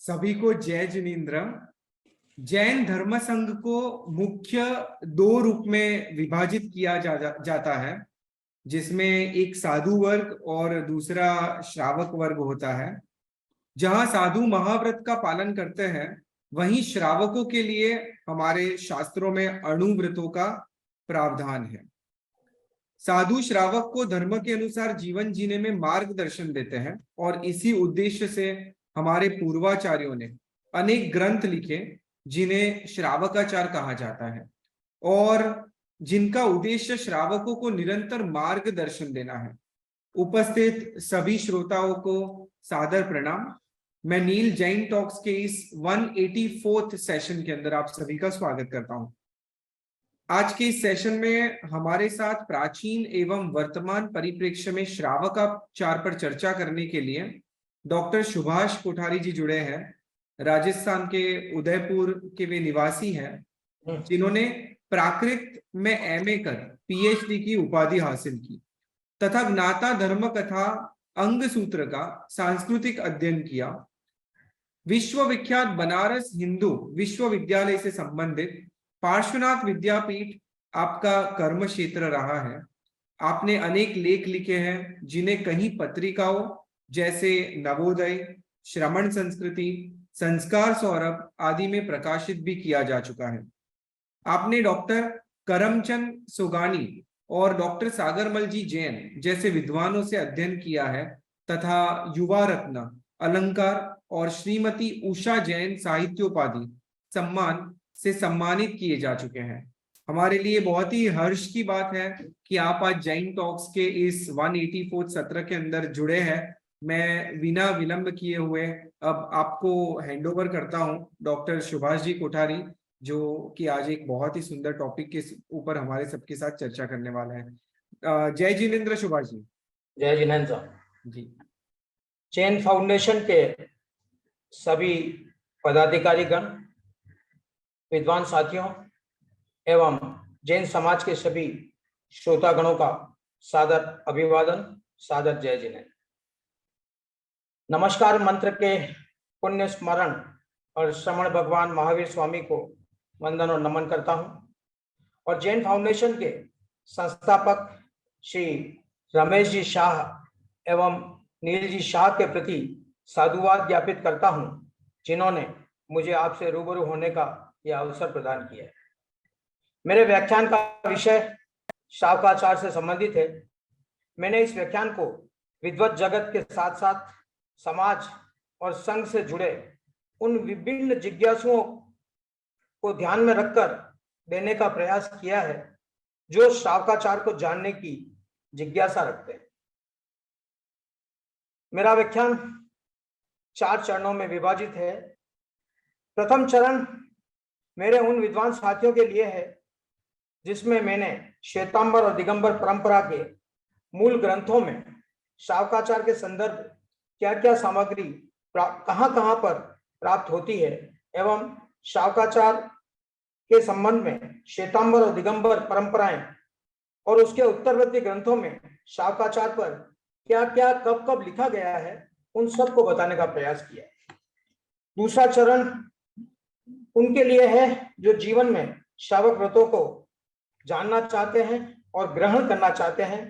सभी को जय जिनेन्द्र। जैन धर्म संघ को मुख्य दो रूप में विभाजित किया जाता है, जिसमें एक साधु वर्ग और दूसरा श्रावक वर्ग होता है। जहां साधु महाव्रत का पालन करते हैं, वहीं श्रावकों के लिए हमारे शास्त्रों में अणुव्रतों का प्रावधान है। साधु श्रावक को धर्म के अनुसार जीवन जीने में मार्गदर्शन देते हैं और इसी उद्देश्य से हमारे पूर्वाचार्यों ने अनेक ग्रंथ लिखे, जिन्हें श्रावकाचार कहा जाता है और जिनका उद्देश्य श्रावकों को निरंतर मार्गदर्शन देना है। उपस्थित सभी श्रोताओं को सादर प्रणाम। मैं नील जैन टॉक्स के इस 184th सेशन के अंदर आप सभी का स्वागत करता हूं। आज के इस सेशन में हमारे साथ प्राचीन एवं वर्तमान परिप्रेक्ष्य में श्रावकाचार पर चर्चा करने के लिए डॉक्टर सुभाष कोठारी जी जुड़े हैं। राजस्थान के उदयपुर के वे निवासी हैं, जिन्होंने प्राकृत में एमए कर पीएचडी की उपाधि हासिल की तथा ज्ञाता धर्म कथा अंग सूत्र का सांस्कृतिक अध्ययन किया। विश्वविख्यात बनारस हिंदू विश्वविद्यालय से संबंधित पार्श्वनाथ विद्यापीठ आपका कर्म क्षेत्र रहा है। आपने अनेक लेख लिखे हैं, जिन्हें कहीं पत्रिकाओं जैसे नवोदय, श्रमण संस्कृति, संस्कार सौरभ आदि में प्रकाशित भी किया जा चुका है। आपने डॉक्टर करमचंद सुगानी और डॉक्टर सागरमल जी जैन जैसे विद्वानों से अध्ययन किया है तथा युवा रत्न अलंकार और श्रीमती उषा जैन साहित्योपाधि सम्मान से सम्मानित किए जा चुके हैं। हमारे लिए बहुत ही हर्ष की बात है कि आप आज जैन टॉक्स के इस 184th सत्र के अंदर जुड़े हैं। मैं बिना विलंब किए हुए अब आपको हैंडओवर करता हूं डॉक्टर सुभाष जी कोठारी, जो कि आज एक बहुत ही सुंदर टॉपिक के ऊपर हमारे सबके साथ चर्चा करने वाला है। जय जिनेन्द्र सुभाष जी। जय जिनेन्द्र जी। जैन फाउंडेशन के सभी पदाधिकारीगण, विद्वान साथियों एवं जैन समाज के सभी श्रोतागणों का सादर अभिवादन, सादर जय जिनेन्द्र। नमस्कार मंत्र के पुण्य स्मरण और श्रमण भगवान महावीर स्वामी को वंदन और नमन करता हूं और जैन फाउंडेशन के संस्थापक श्री रमेश जी शाह एवं नील जी शाह के प्रति साधुवाद ज्ञापित करता हूं, जिन्होंने मुझे आपसे रूबरू होने का यह अवसर प्रदान किया है। मेरे व्याख्यान का विषय श्रावकाचार से संबंधित है। मैंने इस व्याख्यान को विद्वत जगत के साथ साथ समाज और संघ से जुड़े उन विभिन्न जिज्ञासुओं को ध्यान में रखकर देने का प्रयास किया है, जो श्रावकाचार को जानने की जिज्ञासा रखते हैं। मेरा व्याख्यान 4 चरणों में विभाजित है। प्रथम चरण मेरे उन विद्वान साथियों के लिए है जिसमें मैंने श्वेतांबर और दिगंबर परंपरा के मूल ग्रंथों में श्रावकाचार के संदर्भ क्या क्या सामग्री कहां पर प्राप्त होती है एवं श्रावकाचार के संबंध में श्वेतांबर और दिगंबर परंपराएं और उसके उत्तरवर्ती ग्रंथों में श्रावकाचार पर क्या क्या कब कब लिखा गया है, उन सब को बताने का प्रयास किया। दूसरा चरण उनके लिए है जो जीवन में श्रावक व्रतों को जानना चाहते हैं और ग्रहण करना चाहते हैं।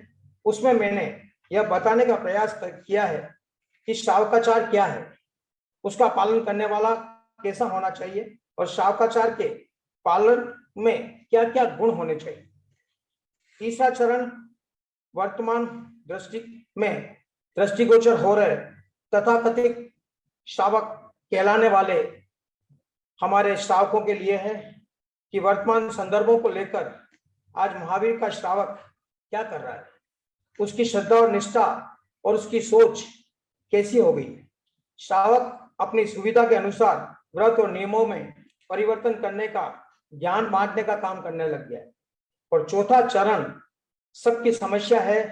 उसमें मैंने यह बताने का प्रयास किया है कि श्रावकाचार क्या है, उसका पालन करने वाला कैसा होना चाहिए और श्रावकाचार के पालन में क्या क्या गुण होने चाहिए। तीसरा चरण वर्तमान दृष्टि में दृष्टिगोचर हो रहे तथाकथित श्रावक कहलाने वाले हमारे श्रावकों के लिए है कि वर्तमान संदर्भों को लेकर आज महावीर का श्रावक क्या कर रहा है, उसकी श्रद्धा और निष्ठा और उसकी सोच कैसी हो गई। श्रावक अपनी सुविधा के अनुसार व्रत और नियमों में परिवर्तन करने का, ज्ञान बांटने का काम करने लग गया है। और चौथा चरण सबकी समस्या है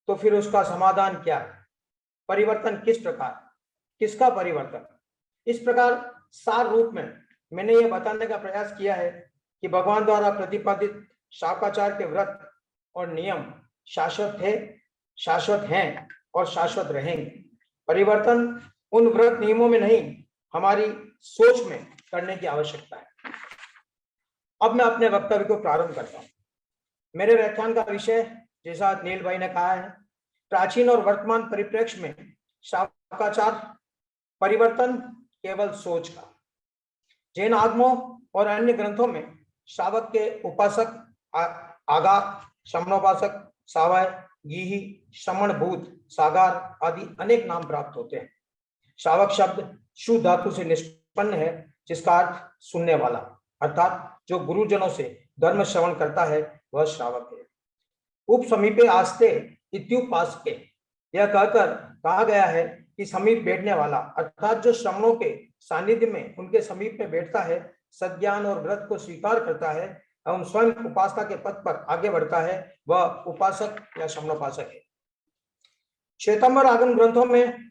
तो फिर उसका समाधान क्या है, परिवर्तन किस प्रकार, किसका परिवर्तन। इस प्रकार सार रूप में मैंने यह बताने का प्रयास किया है कि भगवान द्वारा प्रतिपादित श्रावकाचार के व्रत और नियम शाश्वत है, शाश्वत हैं और शाश्वत रहेंगे। परिवर्तन उन व्रत नियमों में नहीं, हमारी सोच में करने की आवश्यकता है। अब मैं अपने वक्तव्य को प्रारंभ करता हूं। मेरे व्याख्यान का विषय, जैसा नील भाई ने कहा है, प्राचीन और वर्तमान परिप्रेक्ष्य में शावकाचार परिवर्तन केवल सोच का। जैन आगमों और अन्य ग्रंथों में शावक के उपासक, आगा, शमनोपासक, सावाय, गीही, श्रमण भूत, सागार आदि अनेक नाम प्राप्त होते हैं। शावक शब्द शु धातु से निष्पन्न है, जिसका अर्थ सुनने वाला, अर्थात जो गुरुजनों से धर्म श्रवण करता है वह श्रावक है। उप समीपे आस्ते इत्युपासके, यह कहकर कहा गया है कि समीप बैठने वाला, अर्थात जो श्रमणों के सानिध्य में उनके समीप में बैठता है, सज्ञान और व्रत को स्वीकार करता है एवं स्वयं उपासना के पथ पर आगे बढ़ता है, वह उपासक या शमनोपासक है। श्वेतांबर आगम ग्रंथों में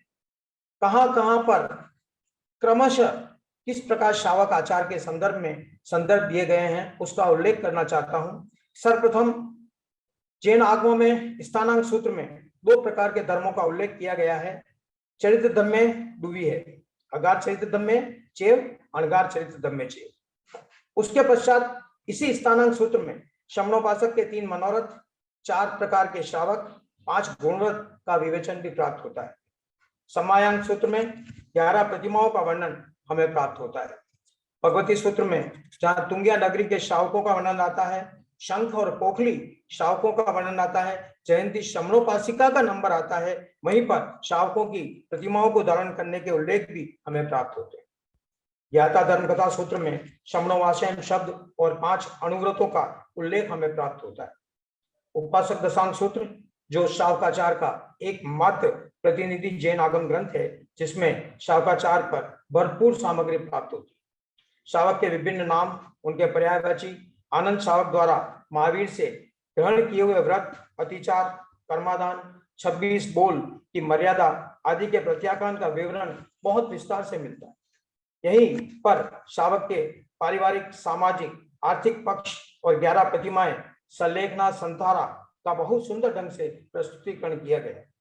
कहां पर क्रमशः किस प्रकार शावक आचार के संदर्भ दिए गए हैं उसका उल्लेख करना चाहता हूं। सर्वप्रथम जैन आगमों में स्थानांक सूत्र में 2 प्रकार के धर्मों का उल्लेख किया गया है। चरित्र धर्म में दुवी है, अगार चरित्र धर्म में चेव, अणगार चरित्र धर्म में चेव। उसके पश्चात इसी स्थानांक सूत्र में शमनोपासक के 3 मनोरथ, 4 प्रकार के श्रावक, 5 गुणव्रत का विवेचन भी प्राप्त होता है। समायांक सूत्र में 11 प्रतिमाओं का वर्णन हमें प्राप्त होता है। भगवती सूत्र में जहां तुंगिया नगरी के श्रावकों का वर्णन आता है, शंख और पोखली श्रावकों का वर्णन आता है, जयंती शमनोपासिका का नंबर आता है, वहीं पर श्रावकों की प्रतिमाओं को धारण करने के उल्लेख भी हमें प्राप्त होते हैं। ज्ञाता धर्म कथा सूत्र में शमनोवासयन शब्द और 5 अनुव्रतों का उल्लेख हमें प्राप्त होता है। उपासक दशांग सूत्र, जो शावकाचार का एकमात्र प्रतिनिधि जैन आगम ग्रंथ है, जिसमें शावकाचार पर भरपूर सामग्री प्राप्त होती है। शावक के विभिन्न नाम, उनके पर्यायवाची, आनंद शावक द्वारा महावीर से ग्रहण किए हुए व्रत, अतिचार, कर्मादान, 26 बोल की मर्यादा आदि के प्रत्याख्यान का विवरण बहुत विस्तार से मिलता है। यहीं पर शावक के पारिवारिक, सामाजिक, आर्थिक पक्ष और 11 प्रतिमाएं, सल्लेखना, संथारा का बहुत सुंदर ढंग से प्रस्तुतिकरण किया गया है।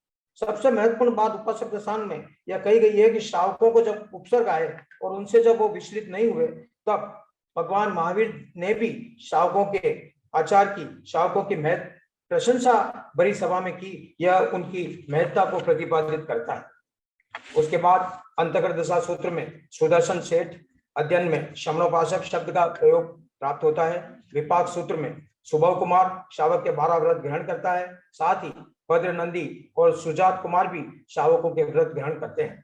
सबसे महत्वपूर्ण बात उपासक दशांग में यह कही गई है कि श्रावकों को जब उपसर्ग आए और उनसे जब वो विचलित नहीं हुए, तब भगवान महावीर ने भी श्रावकों के आचार की, श्रावकों की प्रशंसा भरी सभा में की। यह उनकी महत्ता को प्रतिपादित करता है। उसके बाद अंतकर दशा सूत्र में सुदर्शन सेठ अध्ययन में शमनोपासक शब्द का प्रयोग प्राप्त होता है। विपाक सूत्र में सुबह कुमार शावक के 12 व्रत ग्रहण करता है, साथ ही भद्र नंदी और सुजात कुमार भी शावकों के व्रत ग्रहण करते हैं।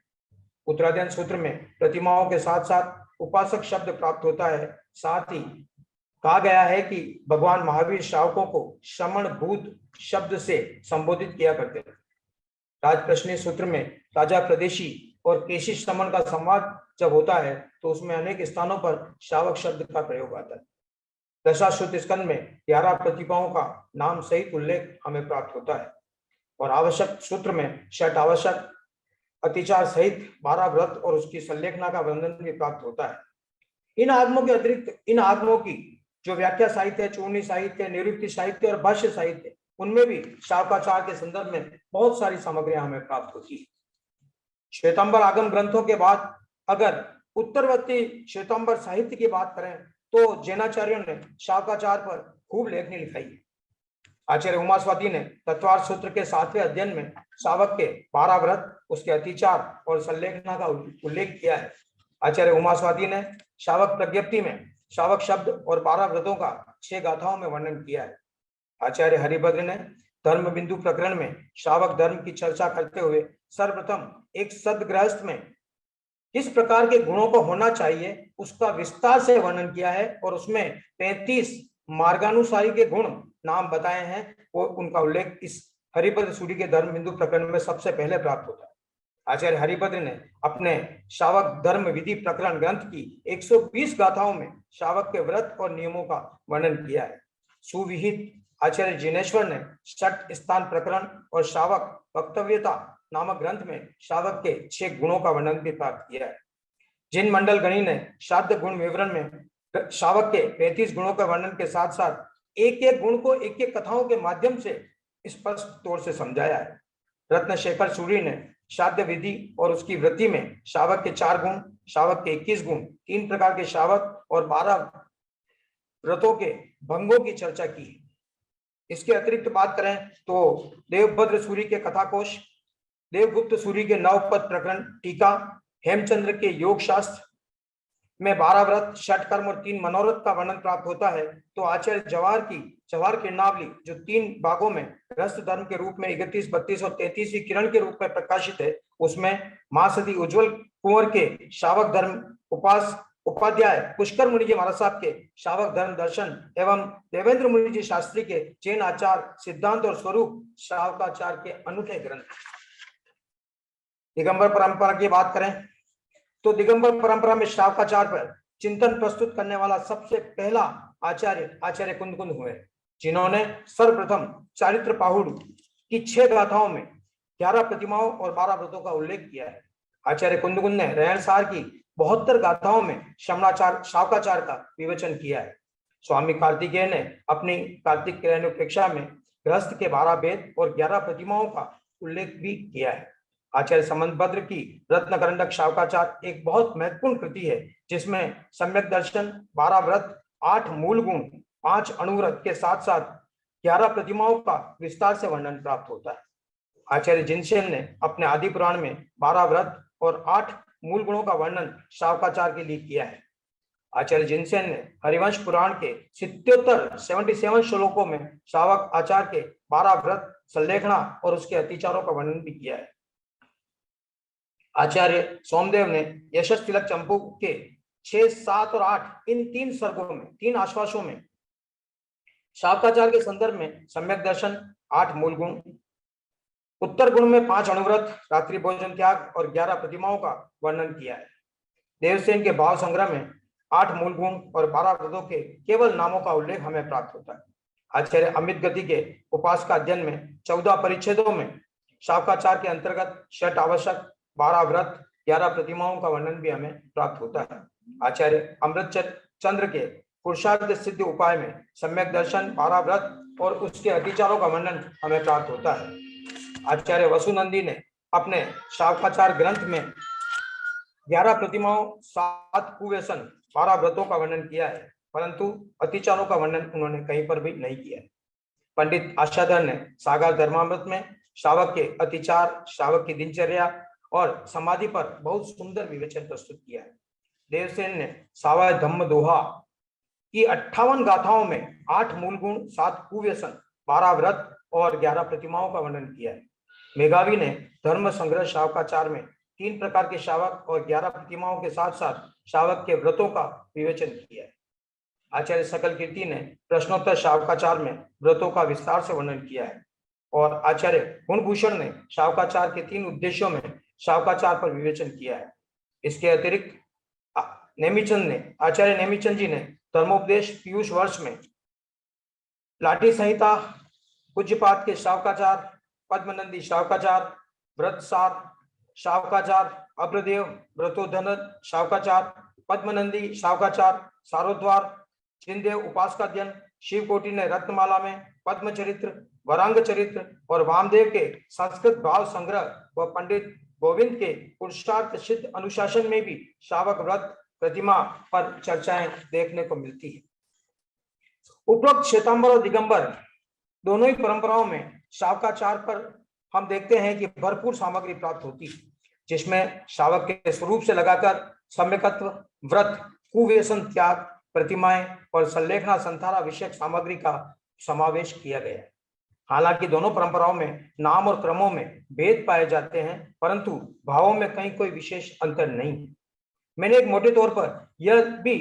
उत्तराध्ययन सूत्र में प्रतिमाओं के साथ साथ उपासक शब्द प्राप्त होता है। साथ ही कहा गया है कि भगवान महावीर श्रावकों को श्रमण भूत शब्द से संबोधित किया करते हैं। राजप्रश्नी सूत्र में राजा प्रदेशी और केशी श्रमण का संवाद जब होता है तो उसमें अनेक स्थानों पर श्रावक शब्द का प्रयोग आता है। दशाश्रुत स्कंद में 11 प्रतिभाओं का नाम सहित उल्लेख हमें प्राप्त होता है और आवश्यक सूत्र में षट आवश्यक, अतिचार सहित 12 व्रत और उसकी संलेखना का वर्णन भी प्राप्त होता है। इन आगमों के अतिरिक्त इन आगमों की जो व्याख्या साहित्य, चूर्णी साहित्य, निरुक्ति साहित्य और भाष्य साहित्य, उनमें भी शावकाचार के संदर्भ में बहुत सारी सामग्रियां हमें प्राप्त होती है। श्वेतांबर आगम ग्रंथों के बाद अगर उत्तरवर्ती श्वेतांबर साहित्य की बात करें तो जैनाचार्यों ने शावकाचार पर खूब लेखनी लिखाई है। आचार्य उमास्वाती ने तत्वार्थ सूत्र के 7वें अध्ययन में शावक के 12 व्रत, उसके अतिचार और संलेखना का उल्लेख किया है। आचार्य उमास्वाती ने शावक प्रज्ञप्ति में शावक शब्द और 12 व्रतों का 6 गाथाओं में वर्णन किया है। आचार्य हरिभद्र ने धर्म बिंदु प्रकरण में शावक धर्म की चर्चा करते हुए सर्वप्रथम एक सद्गृहस्थ में किस प्रकार के गुणों को होना चाहिए उसका विस्तार से वर्णन किया है और उसमें 35 मार्गानुसारी के गुण नाम बताए हैं। वो उनका उल्लेख इस हरिभद्र सूरी के धर्म बिंदु प्रकरण में सबसे पहले प्राप्त होता है। आचार्य हरिभद्र ने अपने शावक धर्म विधि प्रकरण ग्रंथ की 120 गाथाओं में शावक के व्रत और नियमों का वर्णन किया है। सुविहित आचार्य जिनेश्वर ने षट स्थान प्रकरण और शावक वक्तव्यता नामक ग्रंथ में शावक के 6 गुणों का वर्णन भी प्राप्त किया है। जिन मंडल गणी ने श्राद्ध गुण विवरण में शावक के 35 गुणों के वर्णन के साथ साथ एक एक गुण को एक एक कथाओं के माध्यम से स्पष्ट तौर से समझाया है। रत्नशेखर सूरी ने श्राद्ध विधि और उसकी वृत्ति में शावक के 4 गुण, शावक के 21 गुण, 3 प्रकार के शावक और 12 व्रतों के भंगों की चर्चा की। इसके अतिरिक्त बात करें तो देवभद्र सूरी के कथाकोश, देवगुप्त सूरी के नवपद प्रकरण टीका, हेमचंद्र के योग शास्त्र में 12 व्रत, 6 कर्म और 3 मनोरथ का वर्णन प्राप्त होता है। तो आचार्य जवाहर की नावली जो 3 भागों में गृहस्थ धर्म के रूप में 31, 32 और 33वीं किरण के रूप में प्रकाशित है, उसमें महासती उज्जवल कुंवर के शावक धर्म उपाध्याय, पुष्कर मुनि जी महाराज साहब के शावक धर्म दर्शन एवं देवेंद्र मुनि जी शास्त्री के जैन आचार सिद्धांत और स्वरूप शावकाचार के अनूठे ग्रंथ। दिगंबर परंपरा की बात करें तो दिगंबर परंपरा में शावकाचार पर चिंतन प्रस्तुत करने वाला सबसे पहला आचार्य कुंदकुंद हुए, जिन्होंने सर्वप्रथम चारित्र पाहुड़ की 6 गाथाओं में 11 प्रतिमाओं और 12 व्रतों का उल्लेख किया है। आचार्य कुंदकुंद ने रहनसार की 72 गाथाओं में शावकाचार का विवेचन किया है। स्वामी कार्तिकेय ने अपनी कार्तिक किरण्योपेक्षा में गृहस्थ के 12 वेद और 11 प्रतिमाओं का उल्लेख भी किया है। आचार्य संबंधभद्र की रत्नकरंडक शावकाचार एक बहुत महत्वपूर्ण कृति है, जिसमें सम्यक दर्शन, 12 व्रत, 8 मूल गुण, 5 अणुव्रत के साथ साथ 11 प्रतिमाओं का विस्तार से वर्णन प्राप्त होता है। आचार्य जिनसेन ने अपने आदि पुराण में 12 व्रत और 8 मूल गुणों का वर्णन शावकाचार के लिए किया है। आचार्य जिनसेन ने हरिवंश पुराण के 77 श्लोकों में शावक आचार के 12 व्रत, संलेखना और उसके अतिचारों का वर्णन भी किया है। आचार्य सोमदेव ने यशस तिलक चंपू के 6, 7 और 8 इन 3 सर्गों में 3 आश्वासों में शावकाचार के संदर्भ में सम्यक दर्शन, 8 मूल गुण, उत्तर गुण में 5 अणुव्रत, रात्रि भोजन त्याग और 11 प्रतिमाओं का वर्णन किया है। देवसेन के भाव संग्रह में 8 मूल गुण और 12 व्रतों के केवल नामों का उल्लेख हमें प्राप्त होता है। आचार्य अमित गति के उपासका अध्ययन में 14 परिच्छेदों में शावकाचार के अंतर्गत 6 आवश्यक, 12 व्रत, 11 प्रतिमाओं का वर्णन भी हमें प्राप्त होता है। आचार्य अमृत चंद्र के पुरुषार्थ सिद्ध उपाय में सम्यक दर्शन, 12 व्रत और उसके अतिचारों का वर्णन हमें प्राप्त होता है। आचार्य वसुनंदी ने अपने शावकाचार ग्रंथ में 11 प्रतिमाओं, 7 कुव्यसन, 12 व्रतों का वर्णन किया है, परंतु अतिचारों का वर्णन उन्होंने कहीं पर भी नहीं किया है। पंडित आशाधर ने सागर धर्मामृत में शावक के अतिचार, शावक की दिनचर्या और समाधि पर बहुत सुंदर विवेचन प्रस्तुत किया है। देवसेन ने सावय धम्म दोहा की 58 गाथाओं में 8 मूल गुण, 7 कुव्यसन, 12 व्रत और 11 प्रतिमाओं का वर्णन किया है। मेघावी ने धर्म संग्रह शावकाचार में 3 प्रकार के शावक और 11 प्रतिमाओं के साथ साथ शावक के व्रतों का विवेचन किया है। आचार्य सकल कीर्ति ने प्रश्नोत्तर शावकाचार में व्रतों का विस्तार से वर्णन किया है और आचार्य गुणभूषण ने शावकाचार के 3 उद्देश्यों में शावकाचार पर विवेचन किया है। इसके अतिरिक्त आचार्य नेमिचंद जी ने धर्मोपदेश पीयूष वर्ष में लाठी संहिता, पूज्यपात के शावकाचार, पद्मनंदी शावकाचार, व्रतसार शावकाचार, अग्रदेव व्रतोधन शावकाचार, पद्मनंदी शावकाचार, सारोद्वार, चिंदेव उपासकाध्ययन, शिवकोटि ने रत्नमाला में पद्म चरित्र, वरांग चरित्र और वामदेव के संस्कृत भाव संग्रह व पंडित गोविंद के पुरुषार्थ सिद्ध अनुशासन में भी शावक व्रत प्रतिमा पर चर्चाएं देखने को मिलती है। उपरोक्त श्वेतांबर और दिगंबर दोनों ही परंपराओं में शावकाचार पर हम देखते हैं कि भरपूर सामग्री प्राप्त होती है, जिसमें शावक के स्वरूप से लगाकर सम्यकत्व, व्रत, कुव्यसन त्याग, प्रतिमाएं और संलेखना संथारा विषयक सामग्री का समावेश किया गया है। हालांकि दोनों परंपराओं में नाम और क्रमों में भेद पाए जाते हैं, परंतु भावों में कहीं कोई विशेष अंतर नहीं है। मैंने एक मोटे तौर पर यह भी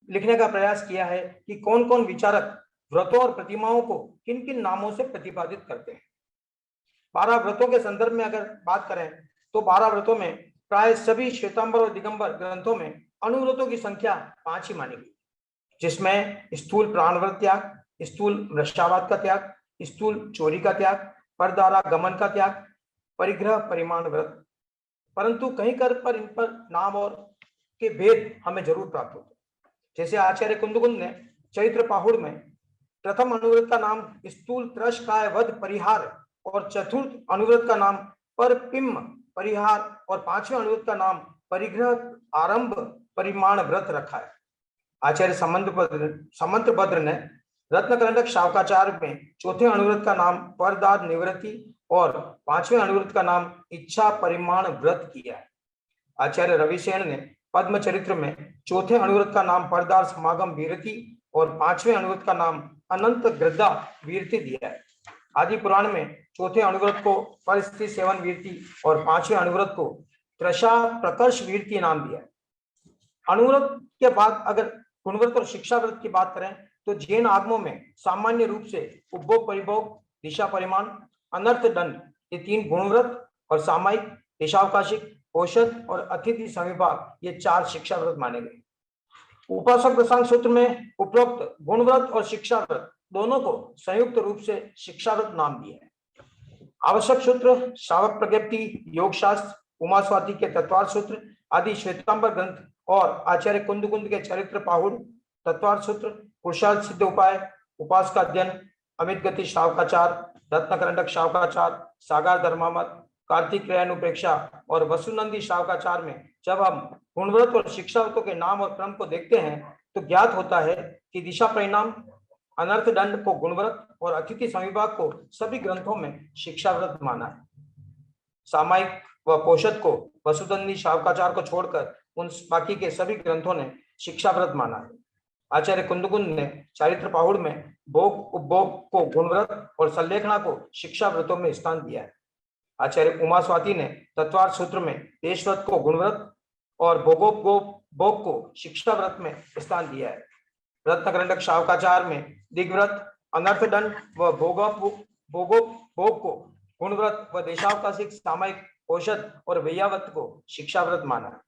लिखने का प्रयास किया है कि कौन कौन विचारक व्रतों और प्रतिमाओं को किन किन नामों से प्रतिपादित करते हैं। 12 व्रतों के संदर्भ में अगर बात करें तो 12 व्रतों में प्राय सभी श्वेतांबर और दिगंबर ग्रंथों में अणुव्रतों की संख्या 5 ही मानी गई, जिसमें स्थूल प्राणव्रत त्याग, स्थूल वृक्षावात का त्याग, स्थूल चोरी का त्याग, परदारा गमन का त्याग, परिग्रह परिमाण व्रत, परंतु कहीं कर पर इन पर नाम और के भेद हमें जरूर प्राप्त होते। जैसे आचार्य कुंदकुंद ने चैत्र पाहुड़ में प्रथम अणुव्रत का नाम स्थूल त्रस्काय वध परिहार और चतुर्थ अनुव्रत का नाम परपिम परिहार और पांचवें अनुव्रत का नाम परिग्रह आरंभ परिमाण व्रत रखा है। आचार्य समंत्रभद्र ने रत्नकरंडक शावकाचार्य में चौथे अनुव्रत का नाम परदार निवृत्ति और पांचवें अनुव्रत का नाम इच्छा परिमाण व्रत किया है। आचार्य रविसेन ने पद्म चरित्र में चौथे अनुव्रत का नाम परदार समागम वीरति और पांचवें अनुव्रत का नाम अनंत गृद्धा वीरति दिया है। आदि पुराण में चौथे अनुव्रत को परिस्थिति सेवन वीरति और पांचवें अनुव्रत को त्रषा प्रकर्ष वीरति नाम दिया है। अनुव्रत के बाद अगर गुणव्रत और शिक्षा व्रत की बात करें तो जैन आगमों में सामान्य रूप से उपभोग परिभोग दिशा परिमाण अनर्थ दंड ये तीन गुणव्रत और सामायिक दिशावकाशिक औषध और अतिथि संविभाग ये चार शिक्षा व्रत माने गए। उपासक दशांग सूत्र में उपरोक्त गुणव्रत और शिक्षा व्रत दोनों को संयुक्त रूप से शिक्षा व्रत नाम दिए हैं। आवश्यक सूत्र श्रावक प्रज्ञप्ति योग शास्त्र उमा स्वाति के तत्वार्थ सूत्र आदि श्वेतांबर ग्रंथ और आचार्य कुंद के चरित्र पाहुड़ तत्वार्थ सूत्र पुरुषार्थ सिद्ध उपाय उपास का अध्ययन अमित गति शावकाचार रत्नकरंडक शावकाचार सागार धर्मामत कार्तिक क्रयानुप्रेक्षा और वसुनंदी शावकाचार में जब हम गुणव्रत और शिक्षाव्रतों के नाम और क्रम को देखते हैं तो ज्ञात होता है कि दिशा परिणाम अनर्थ दंड को गुणव्रत और अतिथि संविभाग को सभी ग्रंथों में शिक्षाव्रत माना है। सामायिक व पोषद को वसुनंदी शावकाचार को छोड़कर उन बाकी के सभी ग्रंथों ने शिक्षाव्रत माना है। आचार्य कुंद ने चारित्र पाहुड़ में भोग उपभोग को गुणव्रत और संलेखना को शिक्षाव्रतों में स्थान दिया है। आचार्य उमा स्वाति ने तत्वार्थ सूत्र में देशव्रत को गुणव्रत और भोग को शिक्षाव्रत में स्थान दिया है। रत्नकरंडक शावकाचार में दिग्व्रत अनर्थ दंड व भोग को गुणव्रत व देशावकाशिक सामायिक औषध और वैयाव्रत को शिक्षाव्रत माना है।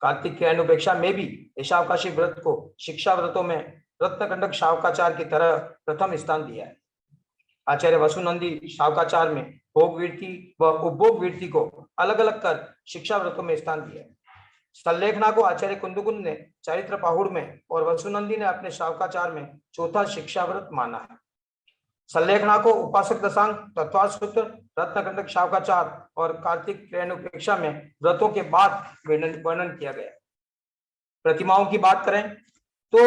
कार्तिक क्रयानुपेक्षा में भी देशावकाशिक व्रत को शिक्षाव्रतों में रत्नकरंडक शावकाचार की तरह प्रथम स्थान दिया है। आचार्य वसुनंदी शावकाचार में भोग वृत्ति व उपभोग वृत्ति को अलग अलग कर शिक्षाव्रतों में स्थान दिया है। संलेखना को आचार्य कुंद ने चरित्र पाहुड़ में और वसुनंदी ने अपने शावकाचार में चौथा शिक्षाव्रत माना है। संलेखना को उपासक दशांग तत्वार्थ सूत्र रत्नकरंडक शावकाचार और कार्तिक क्रयानुपेक्षा में व्रतों के बाद वर्णन किया गया। प्रतिमाओं की बात करें तो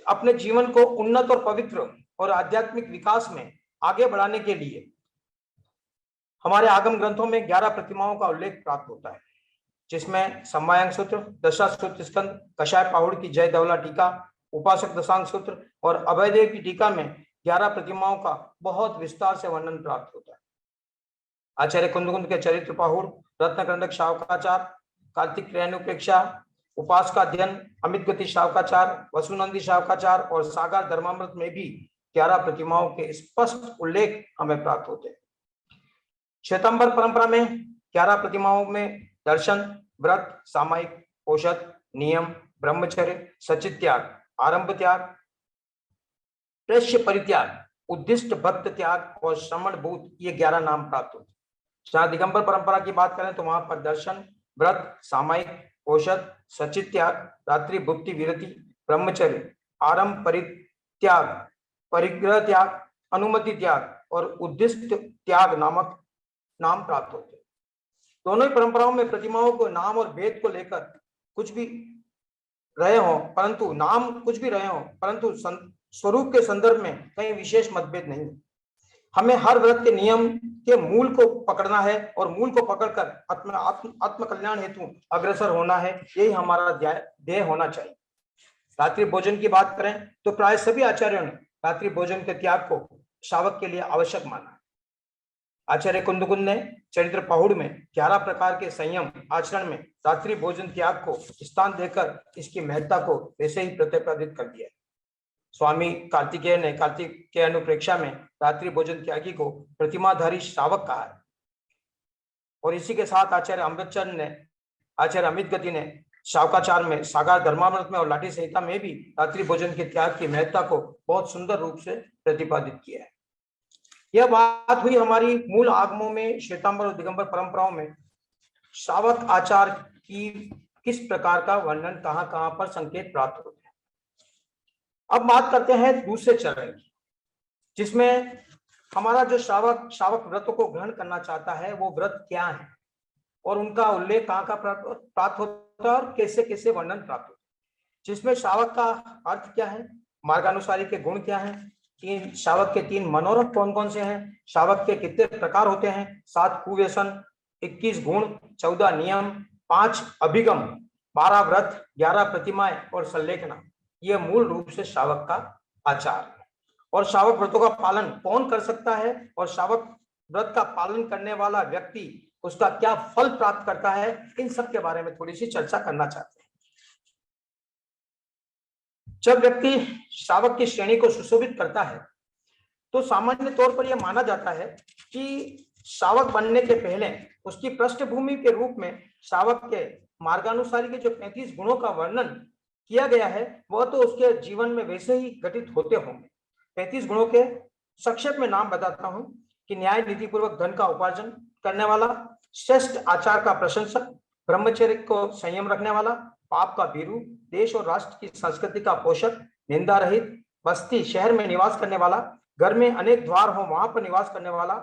अपने जीवन को उन्नत और पवित्र और आध्यात्मिक विकास में आगे बढ़ाने के लिए हमारे आगम ग्रंथों में 11 प्रतिमाओं का उल्लेख प्राप्त होता है, जिसमें सम्मायांग सूत्र दशा सूत्र स्कंद कषाय पाहुड़ की जय धवला टीका उपासक दशांग सूत्र और अभयदेव की टीका में 11 प्रतिमाओं का बहुत विस्तार से वर्णन प्राप्त होता है। आचार्य कुंद के चरित्र पाहुड़ रत्नकरंडक शावकाचार कार्तिक क्रयानुपेक्षा उपास का अध्ययन अमित गति शावकाचार वसुनंदी शावकाचार और सागार धर्मामृत में भी 11 प्रतिमाओं के स्पष्ट उल्लेख हमें प्राप्त होते हैं। श्वेतांबर परंपरा में 11 प्रतिमाओं में दर्शन व्रत सामायिक औषध नियम ब्रह्मचर्य सचित त्याग आरंभ त्याग प्रेष्य परित्याग उद्दिष्ट भक्त त्याग और श्रमण भूत ये 11 नाम प्राप्त होते हैं। जहां दिगंबर परंपरा की बात करें तो वहां पर दर्शन व्रत सामायिक औषध सचित त्याग रात्रि भुक्ति विरति ब्रह्मचर्य आरंभ परित्याग परिग्रह त्याग अनुमति त्याग और उद्दिष्ट त्याग नामक नाम प्राप्त होते हैं। दोनों ही परंपराओं में प्रतिमाओं को नाम और भेद को लेकर कुछ भी रहे हो परंतु नाम कुछ भी रहे हो परंतु स्वरूप के संदर्भ में कहीं विशेष मतभेद नहीं। हमें हर व्रत के नियम के मूल को पकड़ना है और मूल को पकड़कर आत्म कल्याण हेतु अग्रसर होना है, यही हमारा ध्येय होना चाहिए। रात्रि भोजन की बात करें तो प्राय सभी आचार्यों ने रात्रि भोजन के त्याग को शावक के लिए आवश्यक माना। आचार्य कुंद ने चरित्र पाहुड़ में 11 प्रकार के संयम आचरण में रात्रि भोजन त्याग को स्थान देकर इसकी महत्ता को वैसे ही प्रतिपादित कर दिया। स्वामी कार्तिकेय ने कार्तिक के अनुप्रेक्षा में रात्रि भोजन त्यागी को प्रतिमाधारी श्रावक कहा है। और इसी के साथ आचार्य अमृतचंद ने आचार्य अमित गति ने शावकाचार में सागार धर्मामृत में और लाठी संहिता में भी रात्रि भोजन के त्याग की महत्ता को बहुत सुंदर रूप से प्रतिपादित किया है। यह बात हुई हमारी मूल आगमों में श्वेतांबर और दिगंबर परंपराओं में श्रावक आचार की किस प्रकार का वर्णन कहां पर संकेत प्राप्त होते हैं। अब बात करते हैं दूसरे चरण की, जिसमें हमारा जो श्रावक व्रत को ग्रहण करना चाहता है वो व्रत क्या है और उनका उल्लेख कहाँ का प्राप्त होता है और कैसे कैसे वर्णन प्राप्त होता है, जिसमें श्रावक का अर्थ क्या है, मार्गानुसारी के गुण क्या है, तीन श्रावक के तीन मनोरथ कौन कौन से हैं, श्रावक के कितने प्रकार होते हैं, 7 कुव्यसन, 21 गुण, 14 नियम, 5 अभिगम, 12 व्रत, 11 प्रतिमाएं और संलेखना, ये मूल रूप से श्रावक का आचार है। और श्रावक व्रतों का पालन कौन कर सकता है और श्रावक व्रत का पालन करने वाला व्यक्ति उसका क्या फल प्राप्त करता है, इन सब के बारे में थोड़ी सी चर्चा करना चाहते हैं। जब व्यक्ति श्रावक की श्रेणी को सुशोभित करता है तो सामान्य तौर पर यह माना जाता है कि श्रावक बनने के पहले उसकी पृष्ठभूमि के रूप में श्रावक के मार्गानुसारी के जो 35 गुणों का वर्णन किया गया है वह तो उसके जीवन में वैसे ही घटित होते होंगे। 35 गुणों के संक्षेप में नाम बताता हूं कि न्याय नीति पूर्वक धन का उपार्जन करने वाला, श्रेष्ठ आचार का प्रशंसक, ब्रह्मचर्य को संयम रखने वाला, पाप का भीरू, देश और राष्ट्र की संस्कृति का पोषक, निंदा रहित, बस्ती शहर में निवास करने वाला, घर में अनेक द्वार हो वहां पर निवास करने वाला,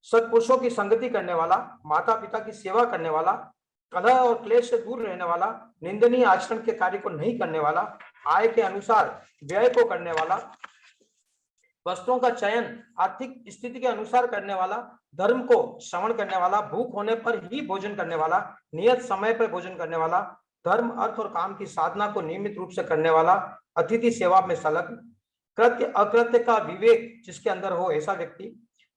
सत्पुरुषों की संगति करने वाला, माता पिता की सेवा करने वाला, कलह और क्लेश से दूर रहने वाला, निंदनीय आचरण के कार्य को नहीं करने वाला, आय के अनुसार व्यय को करने वाला, वस्त्रों का चयन आर्थिक स्थिति के अनुसार करने वाला, धर्म को श्रवण करने वाला, भूख होने पर ही भोजन करने वाला, नियत समय पर भोजन करने वाला, धर्म अर्थ और काम की साधना को नियमित रूप से करने वाला, अतिथि सेवा में संलग्न, कृत्य अकृत्य का विवेक जिसके अंदर हो ऐसा व्यक्ति,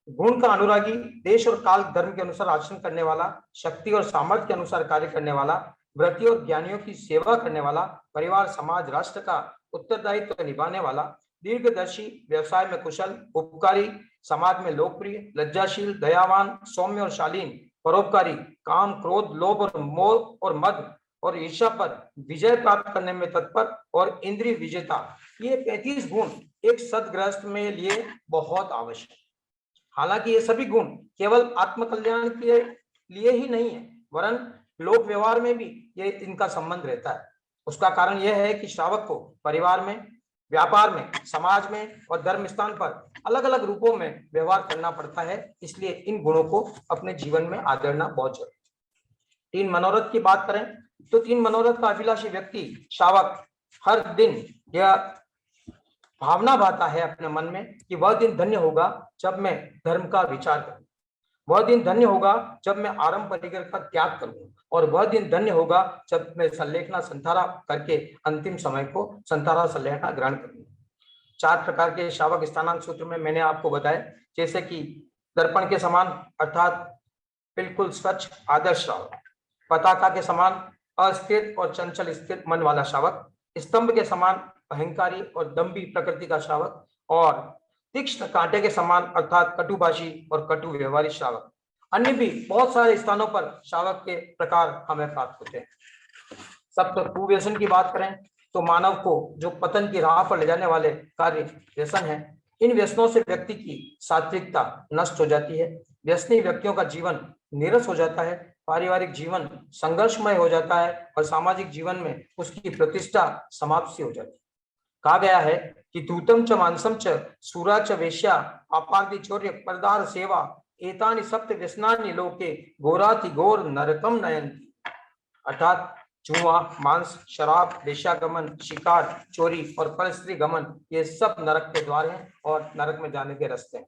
गुण का अनुरागी, देश और काल धर्म के अनुसार आचरण करने वाला, शक्ति और सामर्थ्य के अनुसार कार्य करने वाला, व्रती और ज्ञानियों की सेवा करने वाला, परिवार समाज राष्ट्र का उत्तरदायित्व निभाने वाला, दीर्घदर्शी, व्यवसाय में कुशल, उपकारी, समाज में लोकप्रिय, लज्जाशील, दयावान, सौम्य और शालीन, परोपकारी, काम क्रोध लोभ और मोह और मद और ईर्ष्या पर विजय प्राप्त करने में तत्पर और इंद्रिय विजेता, ये 35 गुण एक सद्गृहस्थ में लिए बहुत आवश्यक। हालांकि ये सभी गुण केवल आत्मकल्याण के लिए ही नहीं है वरन लोक व्यवहार में भी ये इनका संबंध रहता है। उसका कारण यह है कि श्रावक को परिवार में, व्यापार में, समाज में और धर्म स्थान पर अलग अलग रूपों में व्यवहार करना पड़ता है, इसलिए इन गुणों को अपने जीवन में आदरना बहुत जरूरी। 3 मनोरथ की बात करें तो 3 मनोरथ का अभिलाषी व्यक्ति श्रावक हर दिन यह भावना भाता है अपने मन में कि वह दिन धन्य होगा जब मैं धर्म का विचार करूं, वह दिन धन्य होगा जब मैं आरंभ परिग्रह का त्याग करूं, और वह दिन धन्य होगा जब मैं संलेखना संथारा करके अंतिम समय को संथारा संलेखना ग्रहण करूंगा। 4 प्रकार के श्रावक स्थानांक सूत्र में मैंने आपको बताया, जैसे कि दर्पण के समान अर्थात बिल्कुल स्वच्छ आदर्श श्रावक, पताका के समान अस्थिर और चंचल स्थिर मन वाला श्रावक, स्तंभ के समान अहंकारी और दंभी प्रकृति का श्रावक, और तीक्ष्ण कांटे के समान अर्थात कटुभाषी और कटु व्यवहारी श्रावक। अन्य भी बहुत सारे स्थानों पर श्रावक के प्रकार हमें प्राप्त होते हैं। सप्त कुव्यसन की बात करें तो मानव को जो पतन की राह पर ले जाने वाले कार्य व्यसन है, इन व्यसनों से व्यक्ति की सात्विकता नष्ट हो जाती है, व्यसनी व्यक्तियों का जीवन नीरस हो जाता है, पारिवारिक जीवन संघर्षमय हो जाता है और सामाजिक जीवन में उसकी प्रतिष्ठा समाप्ति हो जाती है। कहा गया है कि दूतम च मांसम च सूरा च वेश्या अपार्दि चौर्य परदार सेवा एतानि सप्त व्यसनानि लोके घोराति घोर नरकम नयन्ति, अर्थात जुआ, मांस, शराब, वेश्यागमन, शिकार, चोरी और परस्त्री गमन, ये सब नरक के द्वार हैं और नरक में जाने के रास्ते हैं।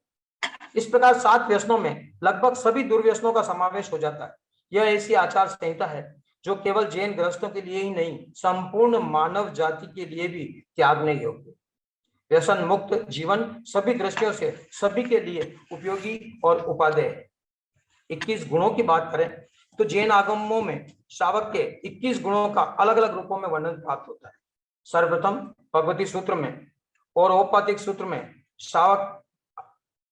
इस प्रकार 7 व्यसनों में लगभग सभी दुर्व्यसनों का समावेश हो जाता है। यह ऐसी आचार संहिता है जो केवल जैन गृहस्थों के लिए ही नहीं, संपूर्ण मानव जाति के लिए भी त्यागने योग्य। व्यसन मुक्त जीवन सभी दृष्टियों से सभी के लिए उपयोगी और उपादेय है। 21 गुणों की बात करें तो जैन आगमों में श्रावक के 21 गुणों का अलग अलग रूपों में वर्णन प्राप्त होता है। सर्वप्रथम भगवती सूत्र में और औपाधिक सूत्र में श्रावक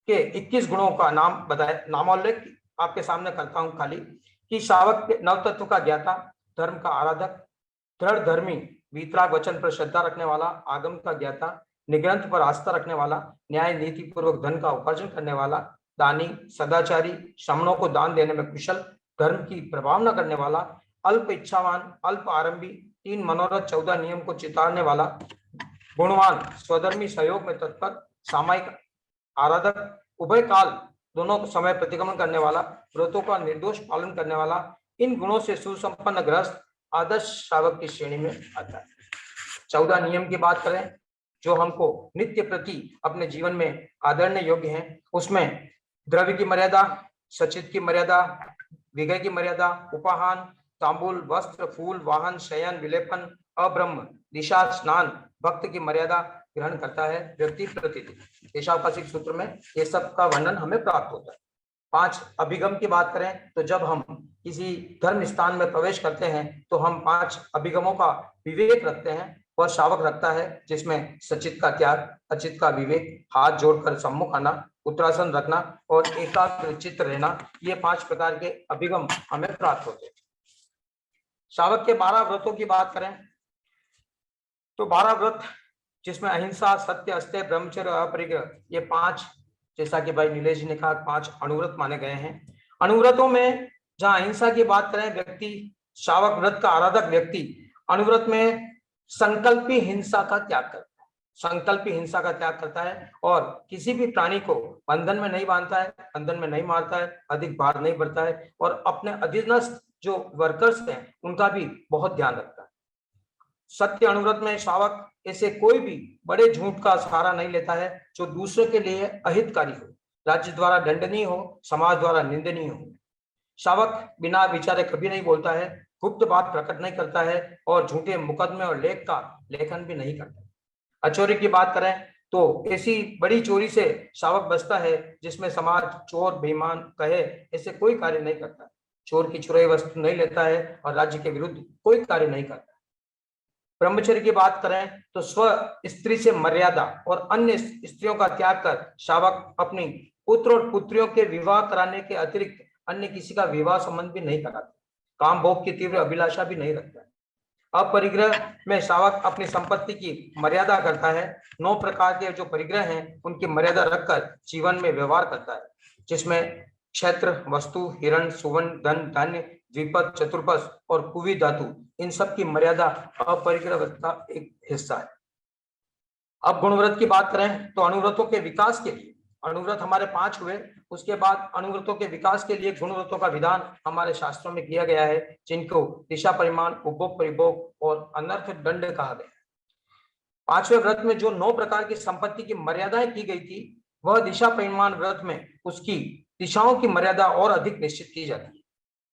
के 21 गुणों का नाम बताया, नामोल्लेख आपके सामने करता हूं खाली, कि श्रावक के नवतत्व का ज्ञाता, धर्म का आराधक, दृढ़ धर्मी, वीतराग वचन पर श्रद्धा रखने वाला, आगम का ज्ञाता, निग्रंथ पर आस्था रखने वाला, न्याय नीति पूर्वक धन का उपार्जन करने वाला, दानी, सदाचारी, श्रमणों को दान देने में कुशल, धर्म की प्रभावना करने वाला, अल्प इच्छावान, अल्प आरंभी, 3 मनोरथ 14 नियम को चितारने वाला, गुणवान, स्वधर्मी सहयोग में तत्पर, सामायिक आराधक, उभय काल दोनों समय प्रतिगमन करने वाला, व्रतों का निर्दोष पालन करने वाला, इन गुणों से सुसंपन्न गृहस्थ आदर्श श्रावक की श्रेणी में आता है। 14 नियम की बात करें जो हमको नित्य प्रति अपने जीवन में आदरणीय योग्य हैं, उसमें द्रव्य की मर्यादा, सचित की मर्यादा, विगय की मर्यादा, उपाहान, तांबूल, वस्त्र, फूल, वाहन, शयन, विलेपन, अब्रह्म, दिशा, स्नान, भक्त की मर्यादा ग्रहण करता है व्यक्ति प्रतिदिन। देशावकाशिक सूत्र में ये सब का वर्णन हमें प्राप्त होता है। 5 अभिगम की बात करें तो जब हम किसी धर्म स्थान में प्रवेश करते हैं तो हम 5 अभिगमों का विवेक रखते हैं, वह श्रावक रखता है, जिसमें सचित का त्याग, अचित का विवेक, हाथ जोड़कर सम्मुख आना, उत्तरासन रखना और एकाग्रचित्त रहना, ये 5 प्रकार के अभिगम हमें प्राप्त होते हैं। श्रावक के 12 व्रतों की बात करें तो 12 व्रत जिसमें अहिंसा, सत्य, अस्तेय, ब्रह्मचर्य, अपरिग्रह, ये 5, जैसा कि भाई नीलेश जी ने कहा, 5 अनुव्रत माने गए हैं। अनुव्रतों में जहां अहिंसा की बात करें, व्यक्ति श्रावक व्रत का आराधक व्यक्ति अनुव्रत में संकल्पी हिंसा का त्याग करता है, संकल्पी हिंसा का त्याग करता है और किसी भी प्राणी को बंधन में नहीं बांधता है, बंधन में नहीं मारता है, अधिक भार नहीं बढ़ता है और अपने अधीनस्थ जो वर्कर्स हैं उनका भी बहुत ध्यान रखता है। सत्य अनुव्रत में श्रावक ऐसे कोई भी बड़े झूठ का सहारा नहीं लेता है जो दूसरे के लिए अहितकारी हो, राज्य द्वारा दंडनीय हो, समाज द्वारा निंदनीय हो। श्रावक बिना विचारे कभी नहीं बोलता है, गुप्त बात प्रकट नहीं करता है और झूठे मुकदमे और लेख का लेखन भी नहीं करता। अचोरी की बात करें तो ऐसी बड़ी चोरी से श्रावक बचता है जिसमें समाज चोर बेईमान कहे ऐसे कोई कार्य नहीं करता। चोर की चुराई वस्तु नहीं लेता है और राज्य के विरुद्ध कोई कार्य नहीं करता। ब्रह्मचर्य की बात करें तो स्व स्त्री से मर्यादा और अन्य स्त्रियों का त्याग कर श्रावक अपनी पुत्र और पुत्रियों के विवाह कराने के अतिरिक्त अन्य किसी का विवाह संबंध भी नहीं कराते, काम भोग की तीव्र अभिलाषा भी नहीं रखता है। अपरिग्रह में श्रावक अपनी संपत्ति की मर्यादा करता है। 9 प्रकार के जो परिग्रह हैं उनकी मर्यादा रखकर जीवन में व्यवहार करता है, जिसमें क्षेत्र, वस्तु, हिरण, सुवर्ण, धन, धान्य, द्विपद, चतुर्पद और कुवी धातु, इन सब की मर्यादा अपरिग्रह व्रत का एक हिस्सा है। अब गुणव्रत की बात करें तो अनुव्रतों के विकास के लिए, अनुव्रत हमारे 5 हुए, उसके बाद अनुव्रतों के विकास के लिए गुणव्रतों का विधान हमारे शास्त्रों में किया गया है, जिनको दिशा परिमाण, उपभोग परिभोग और अनर्थ दंड कहा गया है। 5वें व्रत में जो 9 प्रकार की संपत्ति की मर्यादाएं की गई थी, वह दिशा परिमाण व्रत में उसकी दिशाओं की मर्यादा और अधिक निश्चित की जाती है।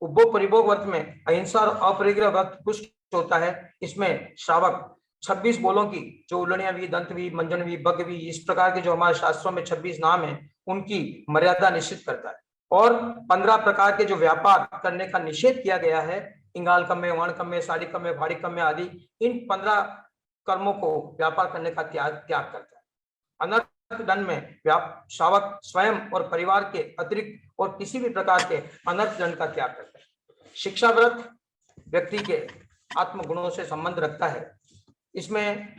उपभोग परिभोग व्रत में अहिंसा और अपरिग्रह व्रत पुष्ट होता है। इसमें श्रावक 26 बोलों की जो उल्लणियावी, दंतवी, मंजनवी, बगवी, इस प्रकार के जो हमारे शास्त्रों में 26 नाम है, उनकी मर्यादा निश्चित करता है और 15 प्रकार के जो व्यापार करने का निषेध किया गया है, इंगाल कम्य, वर्ण कम्य, साड़ी कम्य, भाड़ी कम्य आदि, इन 15 कर्मों को व्यापार करने का त्याग करता है। अनर्थ दंड में श्रावक स्वयं और परिवार के अतिरिक्त और किसी भी प्रकार के अनर्थ दंड का त्याग करता है। शिक्षा व्रत व्यक्ति के आत्मगुणों से संबंध रखता है। इसमें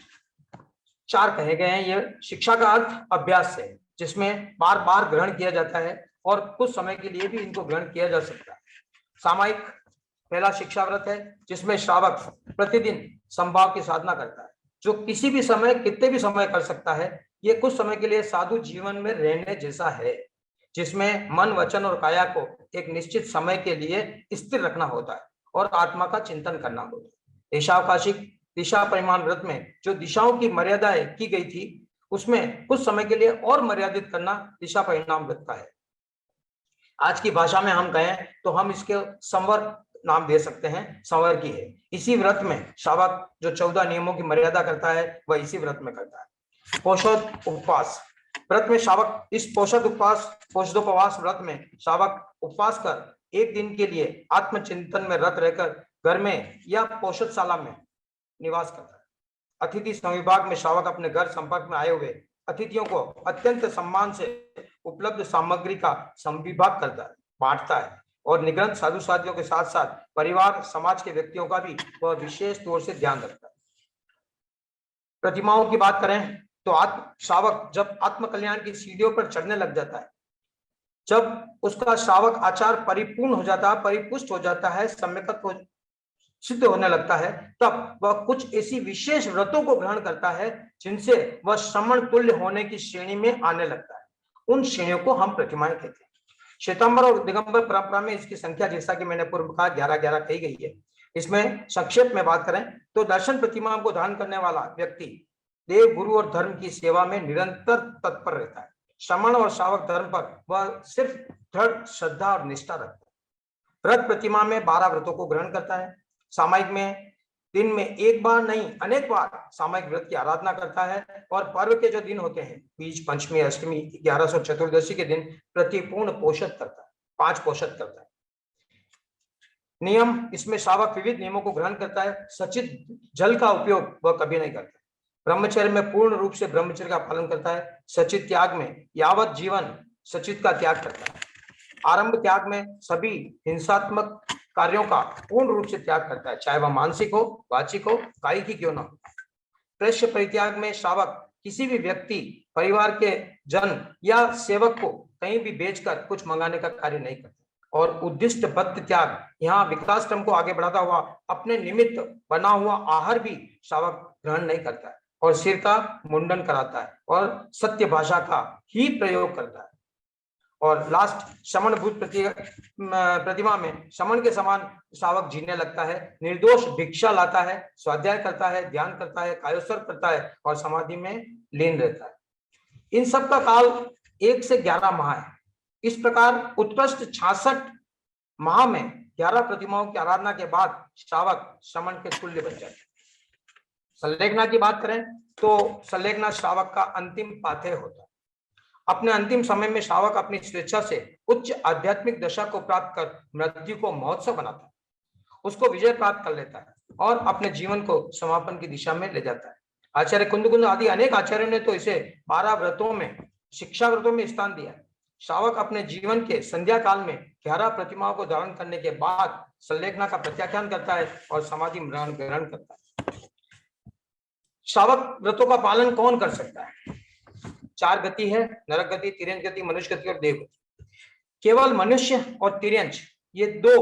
4 कहे गए हैं। यह शिक्षा का अर्थ अभ्यास है, जिसमें बार बार ग्रहण किया जाता है और कुछ समय के लिए भी इनको ग्रहण किया जा सकता है। सामायिक पहला शिक्षा व्रत है, जिसमें श्रावक प्रतिदिन समभाव की साधना करता है, जो किसी भी समय कितने भी समय कर सकता है। ये कुछ समय के लिए साधु जीवन में रहने जैसा है, जिसमें मन, वचन और काया को एक निश्चित समय के लिए स्थिर रखना होता है और आत्मा का चिंतन करना होता है। देशावकाशिक दिशा परिमाण व्रत में जो दिशाओं की मर्यादाएं की गई थी, उसमें कुछ समय के लिए और मर्यादित करना दिशा परिणाम व्रत का है। आज की भाषा में हम कहें तो हम इसके संवर नाम दे सकते हैं, संवर की है। इसी व्रत में श्रावक जो 14 नियमों की मर्यादा करता है, वह इसी व्रत में करता है। पोषद उपवास व्रत में श्रावक इस पोषदोपवास व्रत में श्रावक उपवास कर एक दिन के लिए आत्मचिंतन में रत रहकर घर में या पोषदशाला में निवास करता है। अतिथि संविभाग में श्रावक अपने घर संपर्क में आए हुए अतिथियों को अत्यंत सम्मान से उपलब्ध सामग्री का संविभाग करता है, बांटता है और निगृहत साधु साथियों के साथ साथ परिवार, समाज के व्यक्तियों का भी वह विशेष तौर से ध्यान रखता है। प्रतिमाओं की बात करें तो श्रावक जब आत्म कल्याण की सीढ़ियों पर चढ़ने लग जाता है, जब उसका श्रावक आचार परिपूर्ण हो जाता है, परिपुष्ट हो जाता है, सम्यकत्व सिद्ध होने लगता है, तब वह कुछ ऐसी विशेष व्रतों को ग्रहण करता है जिनसे वह श्रमण तुल्य होने की श्रेणी में आने लगता है। उन श्रेणियों को हम प्रतिमाएं कहते हैं। श्वेतांबर और दिगंबर परंपरा में इसकी संख्या, जैसा कि मैंने पूर्व कहा, 11-11 कही गई है। इसमें संक्षेप में बात करें तो दर्शन प्रतिमाओं को धारण करने वाला व्यक्ति देव, गुरु और धर्म की सेवा में निरंतर तत्पर रहता है। श्रमण और श्रावक धर्म पर वह सिर्फ दृढ़ श्रद्धा और निष्ठा रखता है। व्रत प्रतिमा में 12 व्रतों को ग्रहण करता है। सामायिक में दिन में एक बार नहीं अनेक बार सामायिक व्रत की आराधना करता है। और पर्व के जो दिन होते हैं, बीज, पंचमी, अष्टमी, 1100 चतुर्दशी के दिन प्रतिपूर्ण पोषक करता है, 5 पोषक करता है। नियम, इसमें श्रावक विविध नियमों को ग्रहण करता है। सचित जल का उपयोग वह कभी नहीं करता। ब्रह्मचर्य में पूर्ण रूप से ब्रह्मचर्य का पालन करता है। सचित त्याग में यावत जीवन सचित का त्याग करता है। आरंभ त्याग में सभी हिंसात्मक कार्यों का पूर्ण रूप से त्याग करता है, चाहे वह मानसिक हो, वाचिक हो, कायिक ही क्यों न हो। प्रेष्य परित्याग में श्रावक किसी भी व्यक्ति, परिवार के जन या सेवक को कहीं भी बेचकर कुछ मंगाने का कार्य नहीं करता। और उद्दिष्ट बद्ध त्याग, यहाँ विकास क्रम को आगे बढ़ाता हुआ अपने निमित्त बना हुआ आहार भी श्रावक ग्रहण नहीं करता है और सिर का मुंडन कराता है और सत्य भाषा का ही प्रयोग करता है। और लास्ट, शमन भूत प्रतिमा में शमन के समान श्रावक जीने लगता है, निर्दोष भिक्षा लाता है, स्वाध्याय करता है, ध्यान करता है, कायोत्सर्ग करता है और समाधि में लीन रहता है। इन सब का काल 1 से 11 माह है। इस प्रकार उत्कृष्ट 66 माह में 11 प्रतिमाओं की आराधना के बाद श्रावक श्रमण के तुल्य बन जाते हैं। संलेखना की बात करें तो संलेखना श्रावक का अंतिम पाथेय होता है। अपने अंतिम समय में श्रावक अपनी स्वेच्छा से उच्च आध्यात्मिक दशा को प्राप्त कर मृत्यु को महोत्सव बनाता है, उसको विजय प्राप्त कर लेता है और अपने जीवन को समापन की दिशा में ले जाता है। आचार्य कुंदकुंद आदि अनेक आचार्यों ने तो इसे 12 व्रतों में, शिक्षा व्रतों में स्थान दिया। श्रावक अपने जीवन के संध्या काल में 11 प्रतिमाओं को धारण करने के बाद संलेखना का प्रत्याख्यान करता है और समाधि ग्रहण करता है। श्रावक व्रतों का पालन कौन कर सकता है? 4 गति है, नरक गति, तिर्यंच गति, मनुष्य गति और देव गति। केवल मनुष्य और तिर्यंच, ये 2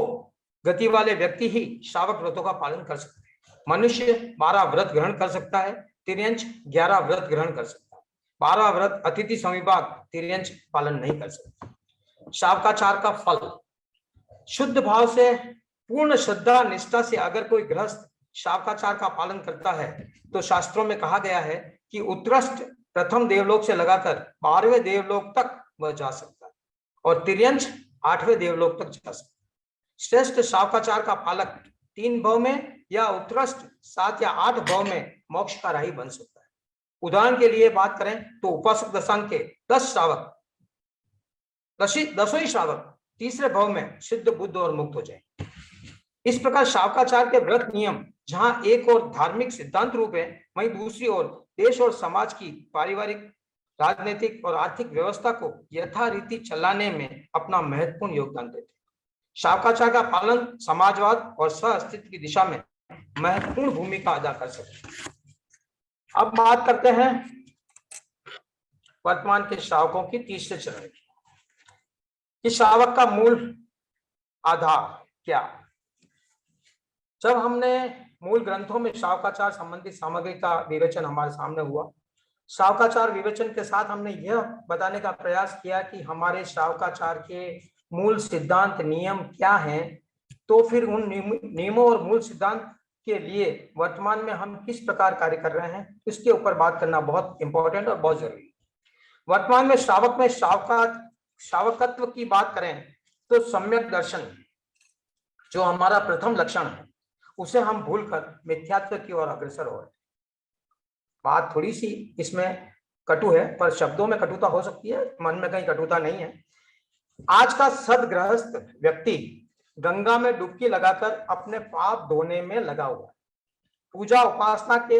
गति वाले व्यक्ति ही श्रावक व्रतों का पालन कर सकते हैं। मनुष्य 12 व्रत ग्रहण कर सकता है, तिर्यंच 11 व्रत ग्रहण कर सकता है। 12 व्रत अतिथि समिभाग, तिर्यंच पालन नहीं कर सकता। श्रावकाचार का फल, शुद्ध भाव से, पूर्ण श्रद्धा निष्ठा से अगर कोई गृहस्थ श्रावकाचार का पालन करता है तो शास्त्रों में कहा गया है कि उत्कृष्ट प्रथम देवलोक से लगाकर 12वें देवलोक तक वह जा सकता है और तिर्यंच 8वें देवलोक तक जा सकता है। श्रेष्ठ श्रावकाचार का पालक 3 भव में या उत्कृष्ट 7 या 8 भव में मोक्ष का राही बन सकता है। उदाहरण के लिए बात करें तो उपासक दशांग के 10 श्रावक, 10 ही श्रावक 3रे भव में सिद्ध, बुद्ध और मुक्त हो जाए। इस प्रकार श्रावकाचार के व्रत नियम जहां एक और धार्मिक सिद्धांत रूप है, वहीं दूसरी ओर देश और समाज की पारिवारिक, राजनीतिक और आर्थिक व्यवस्था को यथारीति चलाने में अपना महत्वपूर्ण योगदान देते हैं। श्रावकाचार का पालन समाजवाद और सह अस्तित्व की दिशा में महत्वपूर्ण भूमिका अदा कर सकते हैं। अब बात करते हैं वर्तमान के श्रावकों की 3रे चरण की, कि श्रावक का मूल आधार क्या। जब हमने मूल ग्रंथों में श्रावकाचार संबंधी सामग्री का विवेचन हमारे सामने हुआ, श्रावकाचार विवेचन के साथ हमने यह बताने का प्रयास किया कि हमारे श्रावकाचार के मूल सिद्धांत, नियम क्या हैं, तो फिर उन नियमों और मूल सिद्धांत के लिए वर्तमान में हम किस प्रकार कार्य कर रहे हैं, इसके ऊपर बात करना बहुत इंपॉर्टेंट और बहुत जरूरी है। वर्तमान में श्रावक में श्रावकत्व की बात करें तो सम्यक दर्शन, जो हमारा प्रथम लक्षण है, उसे हम भूलकर मिथ्यात्व की ओर अग्रसर हो रहे हैं। बात थोड़ी सी इसमें कटु है, पर शब्दों में कटुता हो सकती है, मन में कहीं कटुता नहीं है। आज का सदगृहस्थ व्यक्ति गंगा में डुबकी लगाकर अपने पाप धोने में लगा हुआ है। पूजा उपासना के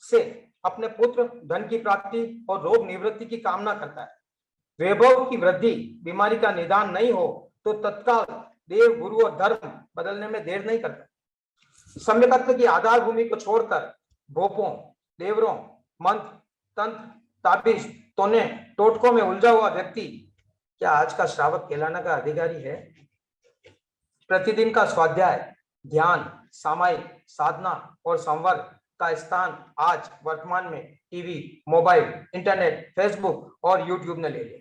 से अपने पुत्र, धन की प्राप्ति और रोग निवृत्ति की कामना करता है। वैभव की वृद्धि, बीमारी का निदान नहीं हो तो तत्काल देव, गुरु और धर्म बदलने में देर नहीं करता। सम्यकत्व की आधार भूमि को छोड़कर भोपों, देवरों, मंत्र, तंत्र, ताबीज, तोने, टोटकों में उलझा हुआ व्यक्ति क्या आज का श्रावक कहलाने का अधिकारी है? प्रतिदिन का स्वाध्याय, ध्यान, सामायिक, साधना और संवर्ग का स्थान आज वर्तमान में टीवी, मोबाइल, इंटरनेट, फेसबुक और यूट्यूब ने ले लिया।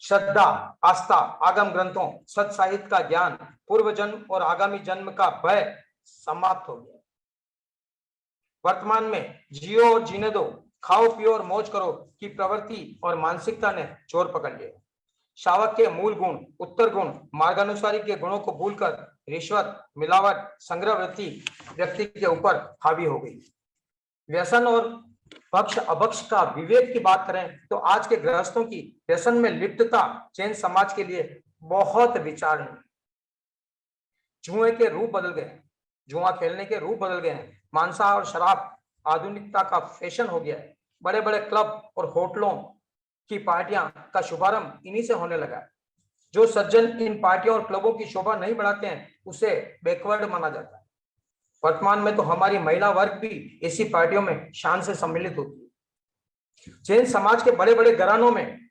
श्रद्धा, आस्था, आगम ग्रंथों, सत साहित्य का ज्ञान, पूर्व जन्म और आगामी जन्म का भय समाप्त हो गया। वर्तमान में जियो और जीने दो, खाओ पियो और मौज करो की प्रवृत्ति और मानसिकता ने जोर पकड़ लिया। शावक के मूल गुण, उत्तर गुण, मार्गानुसारी के गुणों को भूलकर रिश्वत, मिलावट, संग्रह वृत्ति व्यक्ति के ऊपर हावी हो गई। व्यसन और पक्ष अभक्ष का विवेक की बात करें तो आज के गृहस्थों की व्यसन में लिप्तता जैन समाज के लिए बहुत विचारणीय। जुए के रूप बदल गए, जुआ खेलने के रूप बदल गए हैं। मांसाहार और शराब आधुनिकता का फैशन हो गया है। बड़े बड़े क्लब और होटलों की पार्टियां का शुभारंभ इन्हीं से होने लगा है। जो सज्जन इन पार्टियों और क्लबों की शोभा नहीं बढ़ाते हैं उसे बैकवर्ड माना जाता है। वर्तमान में तो हमारी महिला वर्ग भी ऐसी पार्टियों में शान से सम्मिलित होती है। जैन समाज के बड़े बड़े घरानों में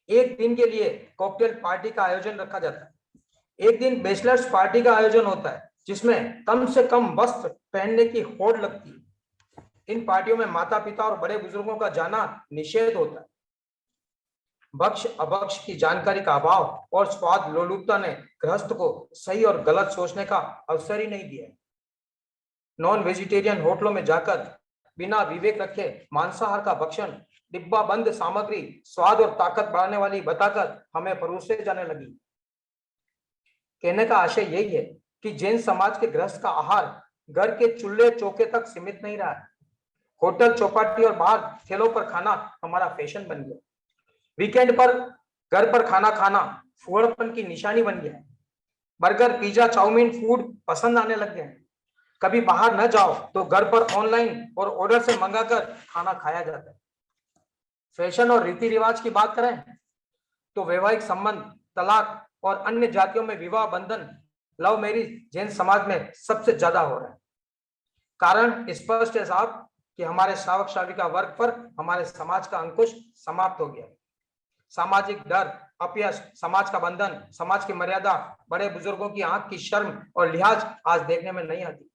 एक दिन के लिए कॉकटेल पार्टी का आयोजन रखा जाता है। एक दिन बैचलर्स पार्टी का आयोजन होता है जिसमें कम से कम वस्त्र पहनने की होड़ लगती है। इन पार्टियों में माता पिता और बड़े बुजुर्गों का जाना निषेध होता है। भक्ष अभक्ष की जानकारी का अभाव और स्वाद लोलुपता ने गृहस्थ को सही और गलत सोचने का अवसर ही नहीं दिया। नॉन वेजिटेरियन होटलों में जाकर बिना विवेक रखे मांसाहार का भक्षण, डिब्बा बंद सामग्री स्वाद और ताकत बढ़ाने वाली बताकर हमें परोसे जाने लगी। कहने का आशय यही है कि जैन समाज के गृहस्थ का आहार घर के चूल्हे चौके तक सीमित नहीं रहा है। होटल चौपाटी और बाहर ठेलों पर खाना हमारा फैशन बन गया। वीकेंड पर घर पर खाना खाना फुहड़पन की निशानी बन गया है। बर्गर, पिज्जा, चाउमीन फूड पसंद आने लग गए हैं। कभी बाहर न जाओ तो घर पर ऑनलाइन और ऑर्डर से मंगाकर खाना खाया जाता है। फैशन और रीति रिवाज की बात करें तो वैवाहिक संबंध, तलाक और अन्य जातियों में विवाह बंधन, लव मैरिज जैन समाज में सबसे ज्यादा हो रहा है। कारण स्पष्ट है साहब कि हमारे श्रावक श्राविका वर्ग पर हमारे समाज का अंकुश समाप्त हो गया। सामाजिक डर, अपयश, समाज का बंधन, समाज की मर्यादा, बड़े बुजुर्गों की आंख की शर्म और लिहाज आज देखने में नहीं आती।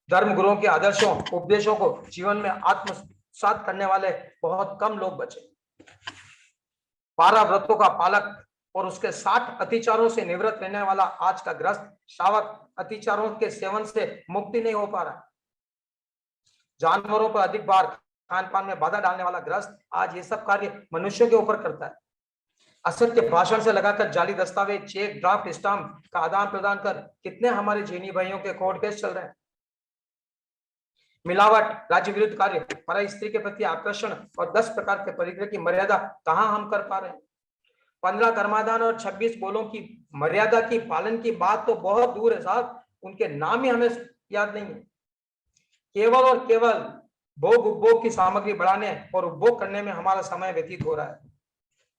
धर्म गुरुओं के आदर्शों, उपदेशों को जीवन में आत्मसात करने वाले बहुत कम लोग बचे। 12 व्रतों का पालक और उसके 60 अतिचारों से निवृत्त रहने वाला आज का ग्रस्त श्रावक अतिचारों के सेवन से मुक्ति नहीं हो पा रहा। जानवरों पर अधिक बार खान पान में बाधा डालने वाला ग्रस्त आज ये सब कार्य मनुष्यों के ऊपर करता है। असत्य भाषण से लगाकर जाली दस्तावेज, चेक, ड्राफ्ट, स्टाम्प का आदान प्रदान कर कितने हमारे जैनी भाइयों के कोर्ट केस चल रहे हैं। मिलावट, राज्य विरुद्ध कार्य, पर स्त्री के प्रति आकर्षण और 10 प्रकार के परिग्रह की मर्यादा कहां हम कर पा रहे हैं। 15 कर्माधान और 26 बोलों की मर्यादा की पालन की बात तो बहुत दूर है साहब, उनके नाम ही हमें याद नहीं है। केवल और केवल भोग उपभोग की सामग्री बढ़ाने और उपभोग करने में हमारा समय व्यतीत हो रहा है।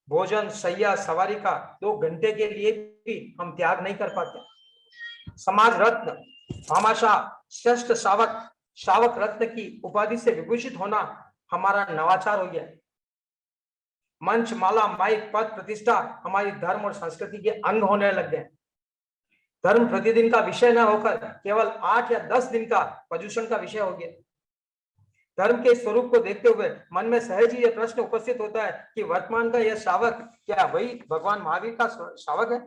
भोजन, शैया, सवारी का 2 घंटे के लिए भी हम त्याग नहीं कर पाते। समाज रत्न, भामाशाह, श्रेष्ठ शावक रत्न की उपाधि से विभूषित होना हमारा नवाचार हो गया है। मंच, माला, माइक, पद, प्रतिष्ठा हमारी धर्म और संस्कृति के अंग होने लग गए। धर्म प्रतिदिन का विषय न होकर केवल 8 या 10 दिन का प्रदूषण का विषय हो गया। धर्म के स्वरूप को देखते हुए मन में सहज ही यह प्रश्न उपस्थित होता है कि वर्तमान का यह श्रावक क्या वही भगवान महावीर का श्रावक है?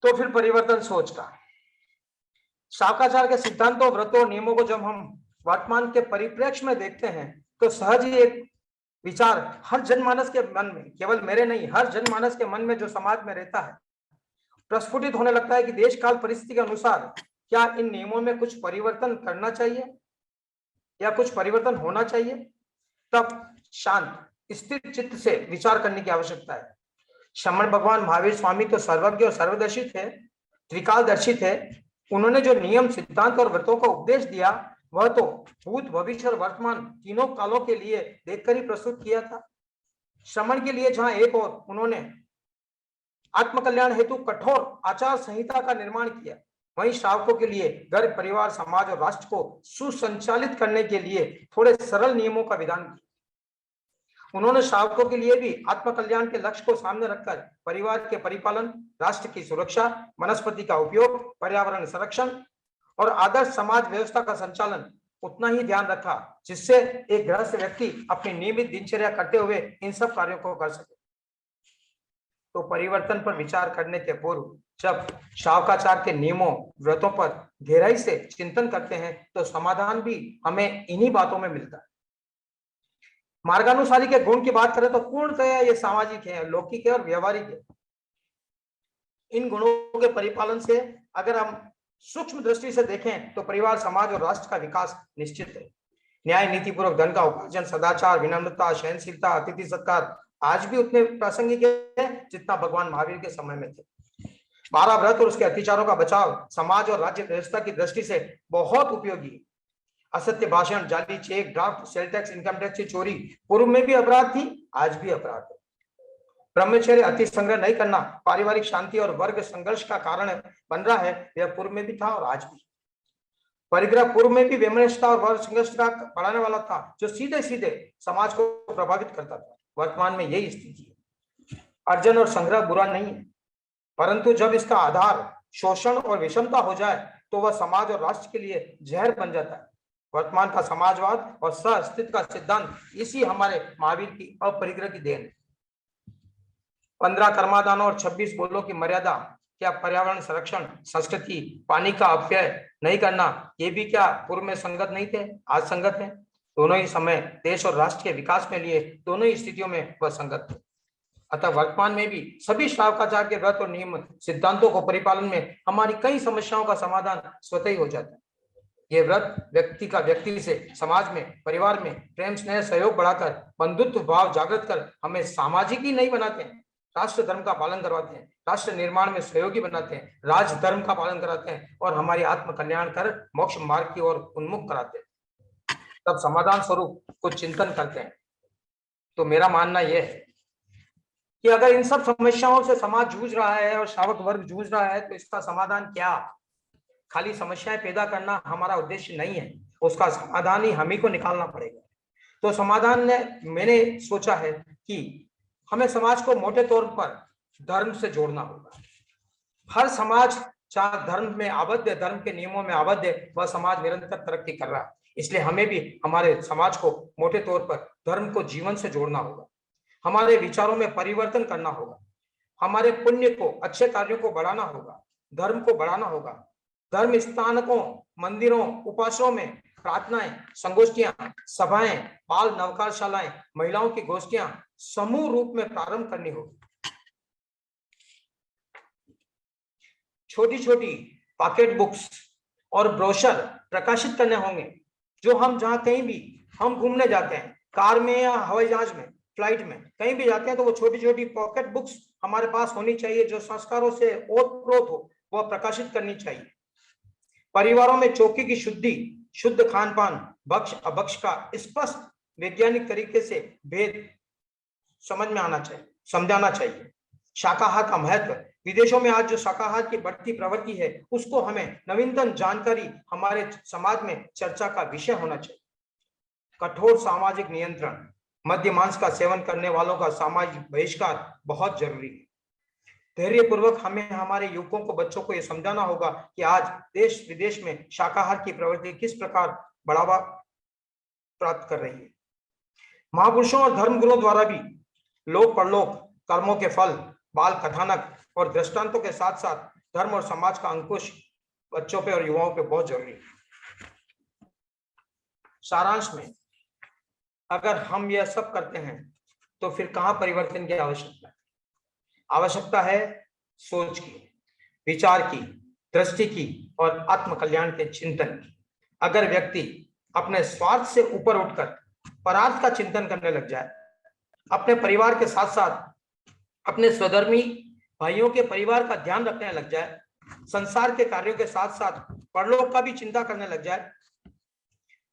तो फिर परिवर्तन सोच का। शाकाचार के सिद्धांतों, व्रतों, नियमों को जब हम वर्तमान के परिप्रेक्ष्य में देखते हैं तो सहज ही एक विचार हर जनमानस के मन में, केवल मेरे नहीं, हर जनमानस के मन में जो समाज में रहता है, प्रस्फुटित होने लगता है कि देश काल परिस्थिति के अनुसार क्या इन नियमों में कुछ परिवर्तन करना चाहिए या कुछ परिवर्तन होना चाहिए। तब शांत स्थिर चित्त से विचार करने की आवश्यकता है। श्रमण भगवान महावीर स्वामी तो सर्वज्ञ और सर्वदर्शी थे, त्रिकालदर्शी थे। उन्होंने जो नियम, सिद्धांत और व्रतों का उपदेश दिया वह तो भूत, भविष्य और वर्तमान तीनों कालों के लिए देखकर ही प्रस्तुत किया था। श्रमण के लिए जहां एक और उन्होंने आत्मकल्याण हेतु कठोर आचार संहिता का निर्माण किया, वहीं श्रावकों के लिए घर, परिवार, समाज और राष्ट्र को सुसंचालित करने के लिए थोड़े सरल नियमों का विधान किया। उन्होंने श्रावकों के लिए भी आत्मकल्याण के लक्ष्य को सामने रखकर परिवार के परिपालन, राष्ट्र की सुरक्षा, वनस्पति का उपयोग, पर्यावरण संरक्षण और आदर्श समाज व्यवस्था का संचालन उतना ही ध्यान रखा जिससे एक गृहस्थ व्यक्ति अपनी नियमित दिनचर्या करते हुए इन सब कार्यों को कर सके। तो परिवर्तन पर विचार करने के पूर्व जब शावकाचार के नियमों व्रतों पर गहराई से चिंतन करते हैं तो समाधान भी हमें इन्हीं बातों में मिलता है। मार्गानुसारी के गुण की बात करें तो पूर्णतया ये सामाजिक है, लौकिक है और व्यवहारिक है। इन गुणों के परिपालन से अगर हम सूक्ष्म दृष्टि से देखें तो परिवार, समाज और राष्ट्र का विकास निश्चित है। न्याय, नीतिपूर्वक धन का उपार्जन, सदाचार, विनम्रता, सहनशीलता, अतिथि सत्कार आज भी उतने प्रासंगिक है जितना भगवान महावीर के समय में थे। 12 व्रत और उसके अत्याचारों का बचाव समाज और राज्य व्यवस्था की दृष्टि से बहुत उपयोगी। असत्य भाषण, जाली cheque, draft, sale tax, income tax की चोरी पूर्व में भी अपराध थी, आज भी अपराध है। ब्रह्मचर्य, अति संग्रह नहीं करना पारिवारिक शांति और वर्ग संघर्ष का कारण बन रहा है, यह पूर्व में भी था और आज भी। परिग्रह पूर्व में भी वैमनस्यता और वर्ग संघर्ष का बढ़ाने वाला था, जो सीधे सीधे समाज को प्रभावित करता था। वर्तमान में यही स्थिति है। अर्जन और संग्रह बुरा नहीं है, परंतु जब इसका आधार शोषण और विषमता हो जाए तो वह समाज और राष्ट्र के लिए जहर बन जाता है। वर्तमान का समाजवाद और सह अस्तित्व का सिद्धांत इसी हमारे महावीर की अपरिग्रह की देन है। 15 कर्मादानों और 26 बोलों की मर्यादा क्या पर्यावरण संरक्षण, संस्कृति, पानी का अपव्यय नहीं करना, ये भी क्या पूर्व में संगत नहीं थे? आज संगत है। दोनों ही समय देश और राष्ट्र के विकास में लिए दोनों ही स्थितियों में वह संगत थे। अतः वर्तमान में भी सभी श्रावकाचार के व्रत और नियम सिद्धांतों को परिपालन में हमारी कई समस्याओं का समाधान स्वतः ही हो जाता है। ये व्रत व्यक्ति का व्यक्ति से, समाज में, परिवार में प्रेम, स्नेह, सहयोग बढ़ाकर, बंधुत्व भाव जागृत कर हमें सामाजिक ही नहीं बनाते हैं, राष्ट्र धर्म का पालन करवाते हैं, राष्ट्र निर्माण में सहयोगी बनाते हैं, राज धर्म का पालन कराते हैं और हमारी आत्म कल्याण कर मोक्ष मार्ग की ओर उन्मुख कराते हैं। तब समाधान स्वरूप कुछ चिंतन करते हैं। तो मेरा मानना यह है कि अगर इन सब समस्याओं से समाज जूझ रहा है और श्रावक वर्ग जूझ रहा है तो इसका समाधान क्या? खाली समस्याएं पैदा करना हमारा उद्देश्य नहीं है, उसका समाधान ही हमी को निकालना पड़ेगा। तो समाधान मैंने सोचा है कि हमें समाज को मोटे तौर पर धर्म से जोड़ना होगा। हर समाज चाहे धर्म में आबद्ध है, धर्म के नियमों में आबद्ध है, वह समाज निरंतर तरक्की कर रहा है। इसलिए हमें भी हमारे समाज को मोटे तौर पर धर्म को जीवन से जोड़ना होगा, हमारे विचारों में परिवर्तन करना होगा, हमारे पुण्य को, अच्छे कार्यों को बढ़ाना होगा, धर्म को बढ़ाना होगा। धर्म स्थानकों, मंदिरों, उपासनाओं में प्रार्थनाएं, संगोष्ठियां, सभाएं, बाल नवकारशालाएं, महिलाओं की गोष्ठियां समूह रूप में प्रारंभ करनी होगी। छोटी छोटी पॉकेट बुक्स और ब्रोशर प्रकाशित करने होंगे, जो हम जहां कहीं भी हम घूमने जाते हैं, कार में या हवाई जहाज में, फ्लाइट में, कहीं भी जाते हैं तो वो छोटी छोटी पॉकेट बुक्स हमारे पास होनी चाहिए, जो संस्कारों से ओतप्रोत हो, वह प्रकाशित करनी चाहिए। परिवारों में चौकी की शुद्धि, शुद्ध खान पान, भक्ष अभक्ष का स्पष्ट वैज्ञानिक तरीके से भेद समझ में आना चाहिए, समझाना चाहिए। शाकाहार का महत्व, विदेशों में आज जो शाकाहार की बढ़ती प्रवृत्ति है उसको हमें नवीनतम जानकारी हमारे समाज में चर्चा का विषय होना चाहिए। कठोर सामाजिक नियंत्रण, मद्य मांस का सेवन करने वालों का सामाजिक बहिष्कार बहुत जरूरी है। धैर्यपूर्वक हमें हमारे युवकों को, बच्चों को यह समझाना होगा कि आज देश विदेश में शाकाहार की प्रवृत्ति किस प्रकार बढ़ावा प्राप्त कर रही है। महापुरुषों और धर्मगुरुओं द्वारा भी लोक परलोक कर्मों के फल, बाल कथानक और दृष्टांतों के साथ साथ धर्म और समाज का अंकुश बच्चों पे और युवाओं पे बहुत जरूरी है। सारांश में अगर हम यह सब करते हैं तो फिर कहां परिवर्तन की आवश्यकता है? आवश्यकता है सोच की, विचार की, दृष्टि की और आत्म कल्याण के चिंतन की। अगर व्यक्ति अपने स्वार्थ से ऊपर उठकर परार्थ का चिंतन करने लग जाए, अपने परिवार के साथ साथ अपने स्वधर्मी भाइयों के परिवार का ध्यान रखने लग जाए, संसार के कार्यों के साथ साथ परलोक का भी चिंता करने लग जाए,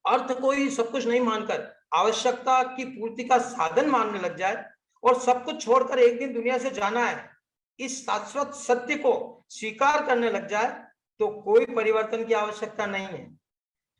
अर्थ को ही सब कुछ नहीं मानकर आवश्यकता की पूर्ति का साधन मानने लग जाए और सब कुछ छोड़कर एक दिन दुनिया से जाना है, इस शाश्वत सत्य को स्वीकार करने लग जाए, तो कोई परिवर्तन की आवश्यकता नहीं है।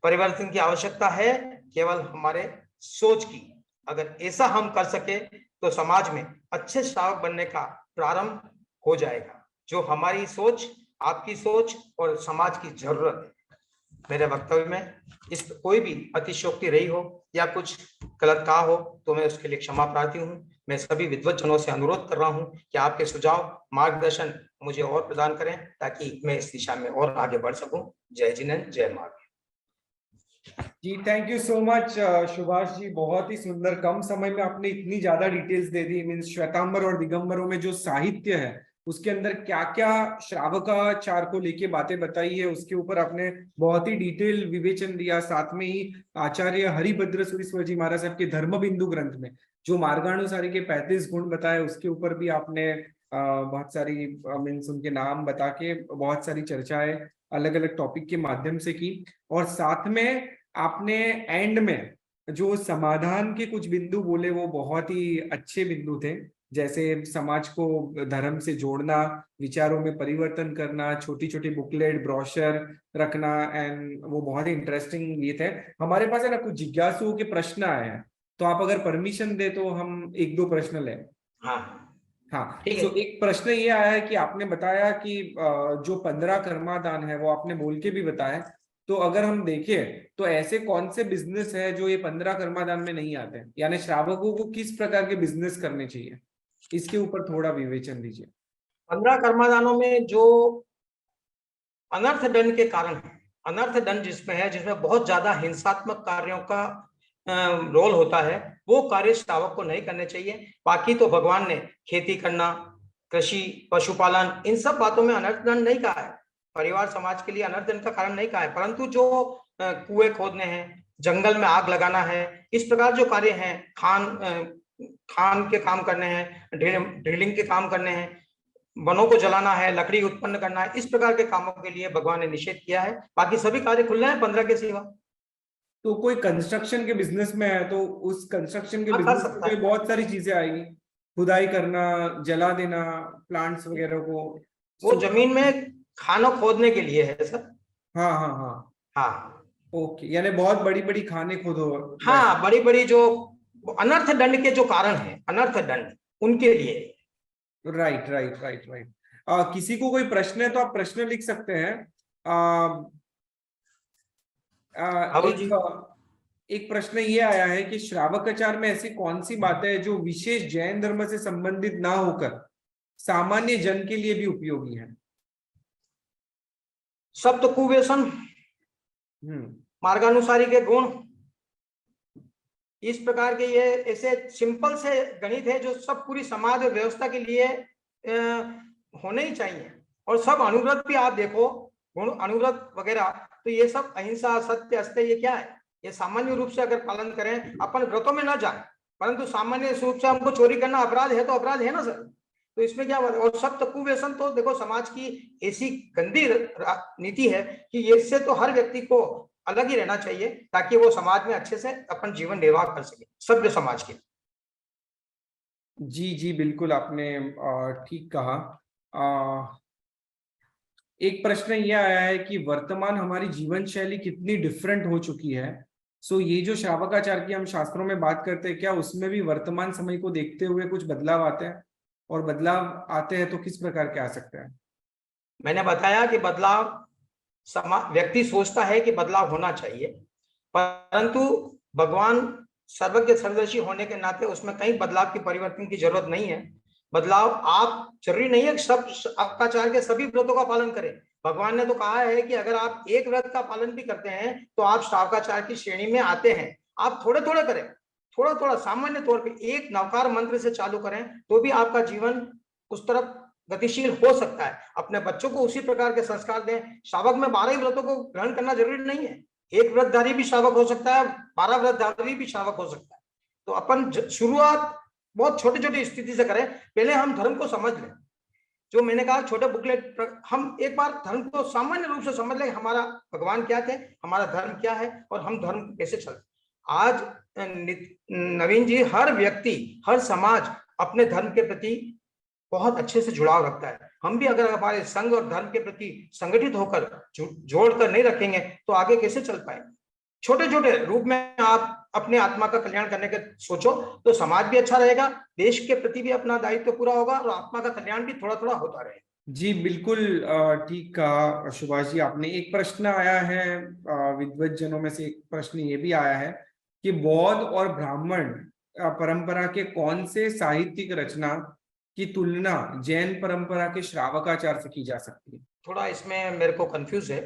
परिवर्तन की आवश्यकता है केवल हमारे सोच की। अगर ऐसा हम कर सके तो समाज में अच्छे श्रावक बनने का प्रारंभ हो जाएगा, जो हमारी सोच, आपकी सोच और समाज की जरूरत है। मेरे वक्तव्य में इस कोई भी अतिशयोक्ति रही हो या कुछ गलत कहा हो तो मैं उसके लिए क्षमा प्रार्थी हूँ। मैं सभी विद्वज्जनों से अनुरोध कर रहा हूँ कि आपके सुझाव मार्गदर्शन मुझे और प्रदान करें ताकि मैं इस दिशा में और आगे बढ़ सकूं। जय जिनेंद्र, जय मार्ग। जी thank you so much Subhash ji, बहुत ही सुंदर, कम समय में आपने इतनी ज्यादा डिटेल्स दे दी। मीन्स श्वेतांबर और दिगंबरों में जो साहित्य है उसके अंदर क्या क्या श्रावकाचार को लेके बातें बताई है, उसके ऊपर आपने बहुत ही डिटेल विवेचन दिया। साथ में ही आचार्य हरिभद्र सूरीश्वर जी महाराज साहब के धर्म बिंदु ग्रंथ में जो मार्गानुसारी के 35 गुण बताए उसके ऊपर भी आपने बहुत सारी मीन्स उनके नाम बता के बहुत सारी चर्चाएं अलग अलग टॉपिक के माध्यम से की। और साथ में आपने एंड में जो समाधान के कुछ बिंदु बोले वो बहुत ही अच्छे बिंदु थे, जैसे समाज को धर्म से जोड़ना, विचारों में परिवर्तन करना, छोटी छोटी बुकलेट ब्रोशर रखना, एंड वो बहुत ही इंटरेस्टिंग ये थे। हमारे पास है ना कुछ जिज्ञासुओं के प्रश्न आए हैं, तो आप अगर परमिशन दे तो हम एक दो प्रश्न लें। हाँ हाँ, ठीक है। तो एक प्रश्न ये आया है कि आपने बताया कि जो 15 कर्मादान है वो आपने बोल के भी बताया, तो अगर हम देखें तो ऐसे कौन से बिजनेस है जो ये 15 कर्मादान में नहीं आते हैं, यानी श्रावकों को किस प्रकार के बिजनेस करने चाहिए, इसके ऊपर थोड़ा विवेचन दीजिए। 15 कर्मादानों में जो अनर्थ दंड के कारण, अनर्थ दंड जिसमें है, जिसमें बहुत ज्यादा हिंसात्मक कार्यों का रोल होता है, वो कार्य श्रावक को नहीं करने चाहिए। बाकी तो भगवान ने खेती करना, कृषि, पशुपालन, इन सब बातों में अनर्थ दंड नहीं कहा है, परिवार समाज के लिए अनर्थ दंड का कारण नहीं कहा है। परंतु जो कुएं खोदने हैं, जंगल में आग लगाना है, इस प्रकार जो कार्य हैं, खान के काम करने हैं, ड्रिलिंग के काम करने हैं, वनों को जलाना है, लकड़ी उत्पन्न करना है, इस प्रकार के कामों के लिए भगवान ने निषेध किया है। बाकी सभी कार्य खुले हैं 15 के सिवा। तो कोई कंस्ट्रक्शन के बिजनेस में है तो उस कंस्ट्रक्शन के कर बिजनेस सकता में है। बहुत सारी चीजें आएगी, खुदाई करना, जला देना प्लांट्स वगैरह को। वो जमीन में खाना खोदने के लिए है सर। हाँ हाँ हाँ, हाँ ओके, यानी बहुत बड़ी बड़ी खाने खोदो वैसे। हाँ, बड़ी बड़ी जो अनर्थ दंड के जो कारण है, अनर्थ दंड, उनके लिए। Right right right right. किसी को कोई प्रश्न है तो आप प्रश्न लिख सकते हैं। आ, अरुण जी, एक प्रश्न ये आया है कि श्रावकाचार में ऐसी कौन सी बातें हैं जो विशेष जैन धर्म से संबंधित ना होकर सामान्य जन के लिए भी उपयोगी है। सप्त कुव्यसन, मार्गानुसारी के गुण, इस प्रकार के ये ऐसे सिंपल से गणित है जो सब पूरी समाज और व्यवस्था के लिए होने ही चाहिए। और सब अनुव्रत भी आप देखो, गुण अनुव्रत वगैरह, तो ये सब अहिंसा, सत्य, अस्त्य, ये क्या है, ये सामान्य रूप से अगर पालन करें, अपन व्रतों में ना जाए, परंतु सामान्य रूप से हमको चोरी करना अपराध है तो अपराध है ना सर, तो इसमें क्या बात है। और सब कुव्यसन तो देखो समाज की ऐसी गंदी नीति है कि इससे तो हर व्यक्ति को अलग ही रहना चाहिए ताकि वो समाज में अच्छे से अपन जीवन निर्वाह कर सके, सभ्य समाज के। जी जी बिल्कुल, आपने ठीक कहा। एक प्रश्न ये आया है कि वर्तमान हमारी जीवन शैली कितनी डिफरेंट हो चुकी है। सो ये जो श्रावकाचार की हम शास्त्रों में बात करते हैं, क्या उसमें भी वर्तमान समय को देखते हुए कुछ बदलाव आते हैं, और बदलाव आते हैं तो किस प्रकार के आ सकते हैं। मैंने बताया कि बदलाव व्यक्ति सोचता है कि बदलाव होना चाहिए, परंतु भगवान सर्वज्ञ सर्वदर्शी होने के नाते उसमें कई बदलाव की, परिवर्तन की जरूरत नहीं है। बदलाव आप जरूरी नहीं है सब श्रावकाचार के सभी व्रतों का पालन करें। भगवान ने तो कहा है कि अगर आप एक व्रत का पालन भी करते हैं तो आप श्रावकाचार की श्रेणी में आते हैं। आप थोड़े थोड़े करें, थोड़ा थोड़ा सामान्य तौर पे एक नवकार मंत्र से चालू करें तो भी आपका जीवन उस तरफ गतिशील हो सकता है। अपने बच्चों को उसी प्रकार के संस्कार दें। श्रावक में 12 ही व्रतों को ग्रहण करना जरूरी नहीं है, एक व्रतधारी भी श्रावक हो सकता है, 12 व्रतधारी भी श्रावक हो सकता है। तो अपन शुरुआत बहुत छोटी छोटी स्थिति से करें, पहले हम धर्म को समझ लें। जो मैंने कहा छोटे बुकलेट, हम एक बार धर्म को सामान्य रूप से समझ लें, हमारा भगवान क्या थे, हमारा धर्म क्या है और हम धर्म कैसे चलते। आज नवीन जी, हर व्यक्ति, हर समाज अपने धर्म के प्रति बहुत अच्छे से जुड़ाव रखता है। हम भी अगर हमारे संघ और धर्म के प्रति संगठित होकर जोड़कर नहीं रखेंगे तो आगे कैसे चल पाएंगे। छोटे छोटे रूप में आप अपने आत्मा का कल्याण करने के सोचो तो समाज भी अच्छा रहेगा, देश के प्रति भी अपना दायित्व पूरा होगा और आत्मा का कल्याण भी थोड़ा थोड़ा होता रहेगा। जी बिल्कुल ठीक कहा सुभाष जी आपने। एक प्रश्न आया है विद्वत जनों में से, एक प्रश्न ये भी आया है कि बौद्ध और ब्राह्मण परंपरा के कौन से साहित्यिक रचना की तुलना जैन परंपरा के श्रावकाचार से की जा सकती है? थोड़ा इसमें मेरे को कंफ्यूज है।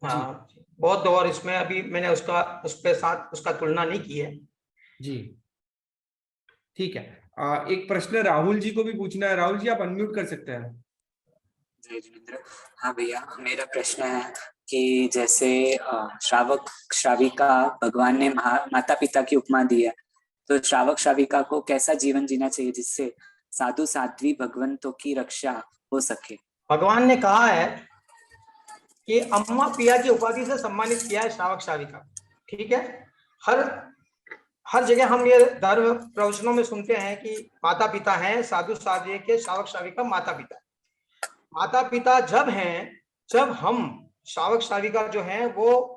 जी बौद्ध और इसमें अभी मैंने उसके साथ उसका तुलना नहीं की है। जी ठीक है। एक प्रश्न राहुल जी को भी पूछना है। राहुल जी आप अनम्यूट कर सकते हैं। जय जिनेन्द्र। हाँ भैया, मेरा प्रश्न है कि जैसे श्रावक श्राविका भगवान ने माता पिता की उपमा दी है, तो श्रावक श्राविका को कैसा जीवन जीना चाहिए जिससे साधु साध्वी भगवंतों की रक्षा हो सके? भगवान ने कहा है कि अम्मा पिया की उपाधि से सम्मानित किया है श्रावक श्राविका। ठीक है, हर हर जगह हम ये धर्म प्रवचनों में सुनते हैं कि माता पिता हैं साधु साध्वी के, श्रावक श्राविका माता पिता। माता पिता जब हैं, जब हम श्रावक श्राविका जो हैं वो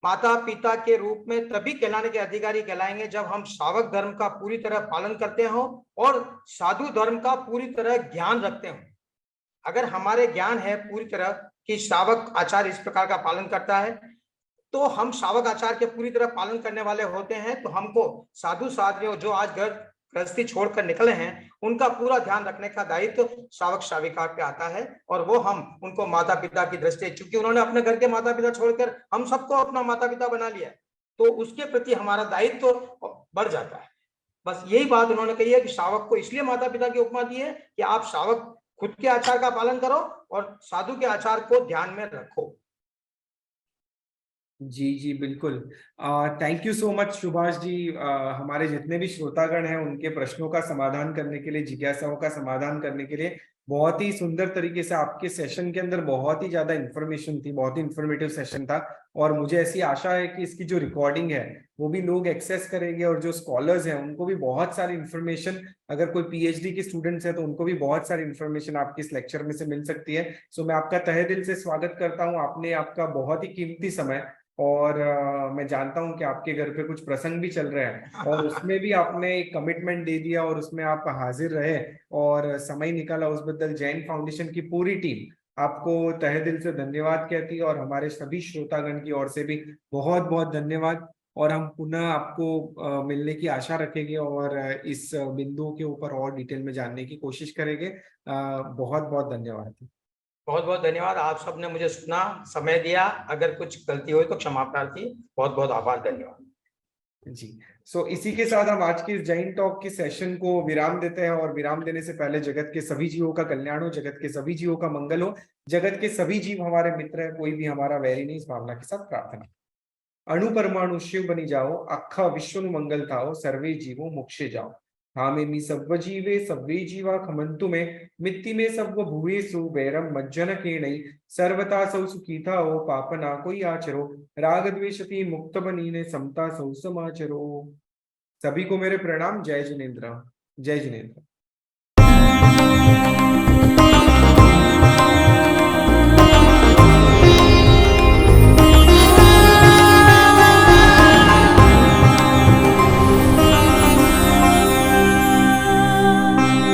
माता पिता के रूप में तभी कहलाने के अधिकारी कहलाएंगे जब हम श्रावक धर्म का पूरी तरह पालन करते हो और साधु धर्म का पूरी तरह ज्ञान रखते हो। अगर हमारे ज्ञान है पूरी तरह कि श्रावक आचार इस प्रकार का पालन करता है, तो हम श्रावक आचार के पूरी तरह पालन करने वाले होते हैं, तो हमको साधु साध्वी जो आज घर गृहस्थी छोड़कर निकले हैं उनका पूरा ध्यान रखने का दायित्व श्रावक श्राविका पे आता है। और वो हम उनको माता पिता की दृष्टि, चूंकि उन्होंने अपने घर के माता पिता छोड़कर हम सबको अपना माता पिता बना लिया है, तो उसके प्रति हमारा दायित्व बढ़ जाता है। बस यही बात उन्होंने कही है कि श्रावक को इसलिए माता पिता की उपमा दी है कि आप श्रावक खुद के आचार का पालन करो और साधु के आचार को ध्यान में रखो। जी जी बिल्कुल। Thank you so much Subhash ji. हमारे जितने भी श्रोतागण हैं उनके प्रश्नों का समाधान करने के लिए, जिज्ञासाओं का समाधान करने के लिए बहुत ही सुंदर तरीके से आपके सेशन के अंदर बहुत ही ज्यादा इन्फॉर्मेशन थी, बहुत ही इंफॉर्मेटिव सेशन था। और मुझे ऐसी आशा है कि इसकी जो रिकॉर्डिंग है वो भी लोग एक्सेस करेंगे और जो स्कॉलर्स हैं उनको भी बहुत सारी इन्फॉर्मेशन, अगर कोई पीएचडी के स्टूडेंट्स हैं तो उनको भी बहुत सारी इन्फॉर्मेशन आपके इस लेक्चर में से मिल सकती है। सो मैं आपका तहे दिल से स्वागत करता हूँ। आपने आपका बहुत ही कीमती समय, और मैं जानता हूं कि आपके घर पे कुछ प्रसंग भी चल रहे हैं और उसमें भी आपने एक कमिटमेंट दे दिया और उसमें आप हाजिर रहे और समय निकाला, उस बदल जैन फाउंडेशन की पूरी टीम आपको तहे दिल से धन्यवाद कहती है और हमारे सभी श्रोतागण की ओर से भी बहुत बहुत धन्यवाद। और हम पुनः आपको मिलने की आशा रखेंगे और इस बिंदुओं के ऊपर और डिटेल में जानने की कोशिश करेंगे। बहुत बहुत धन्यवाद। बहुत बहुत धन्यवाद। आप सबने मुझे सुना, समय दिया। अगर कुछ गलती हुई तो क्षमा प्रार्थी। बहुत बहुत आभार, धन्यवाद जी। सो इसी के साथ हम आज की जैन टॉक की सेशन को विराम देते हैं और विराम देने से पहले जगत के सभी जीवों का कल्याण हो, जगत के सभी जीवों का मंगल हो, जगत के सभी जीव हमारे मित्र है, कोई भी हमारा वैरी नहीं, इस भावना के साथ प्रार्थना। अणु परमाणु शिव बनी जाओ, अखा विश्व मंगल थाओ, सर्वे जीवो मोक्षे जाओ। हामेमि सब्व जीवे सब्वे जीवा खमंतु में, मित्ति में सब्व भुवेसु वैरम मज्जन केणई, सर्वता सौ सुखीता हो पापना कोई आचरो, राग द्वेषति मुक्त बनी ने समता सौ समाचरो। सभी को मेरे प्रणाम। जय जिनेन्द्र। जय जिनेन्द्र।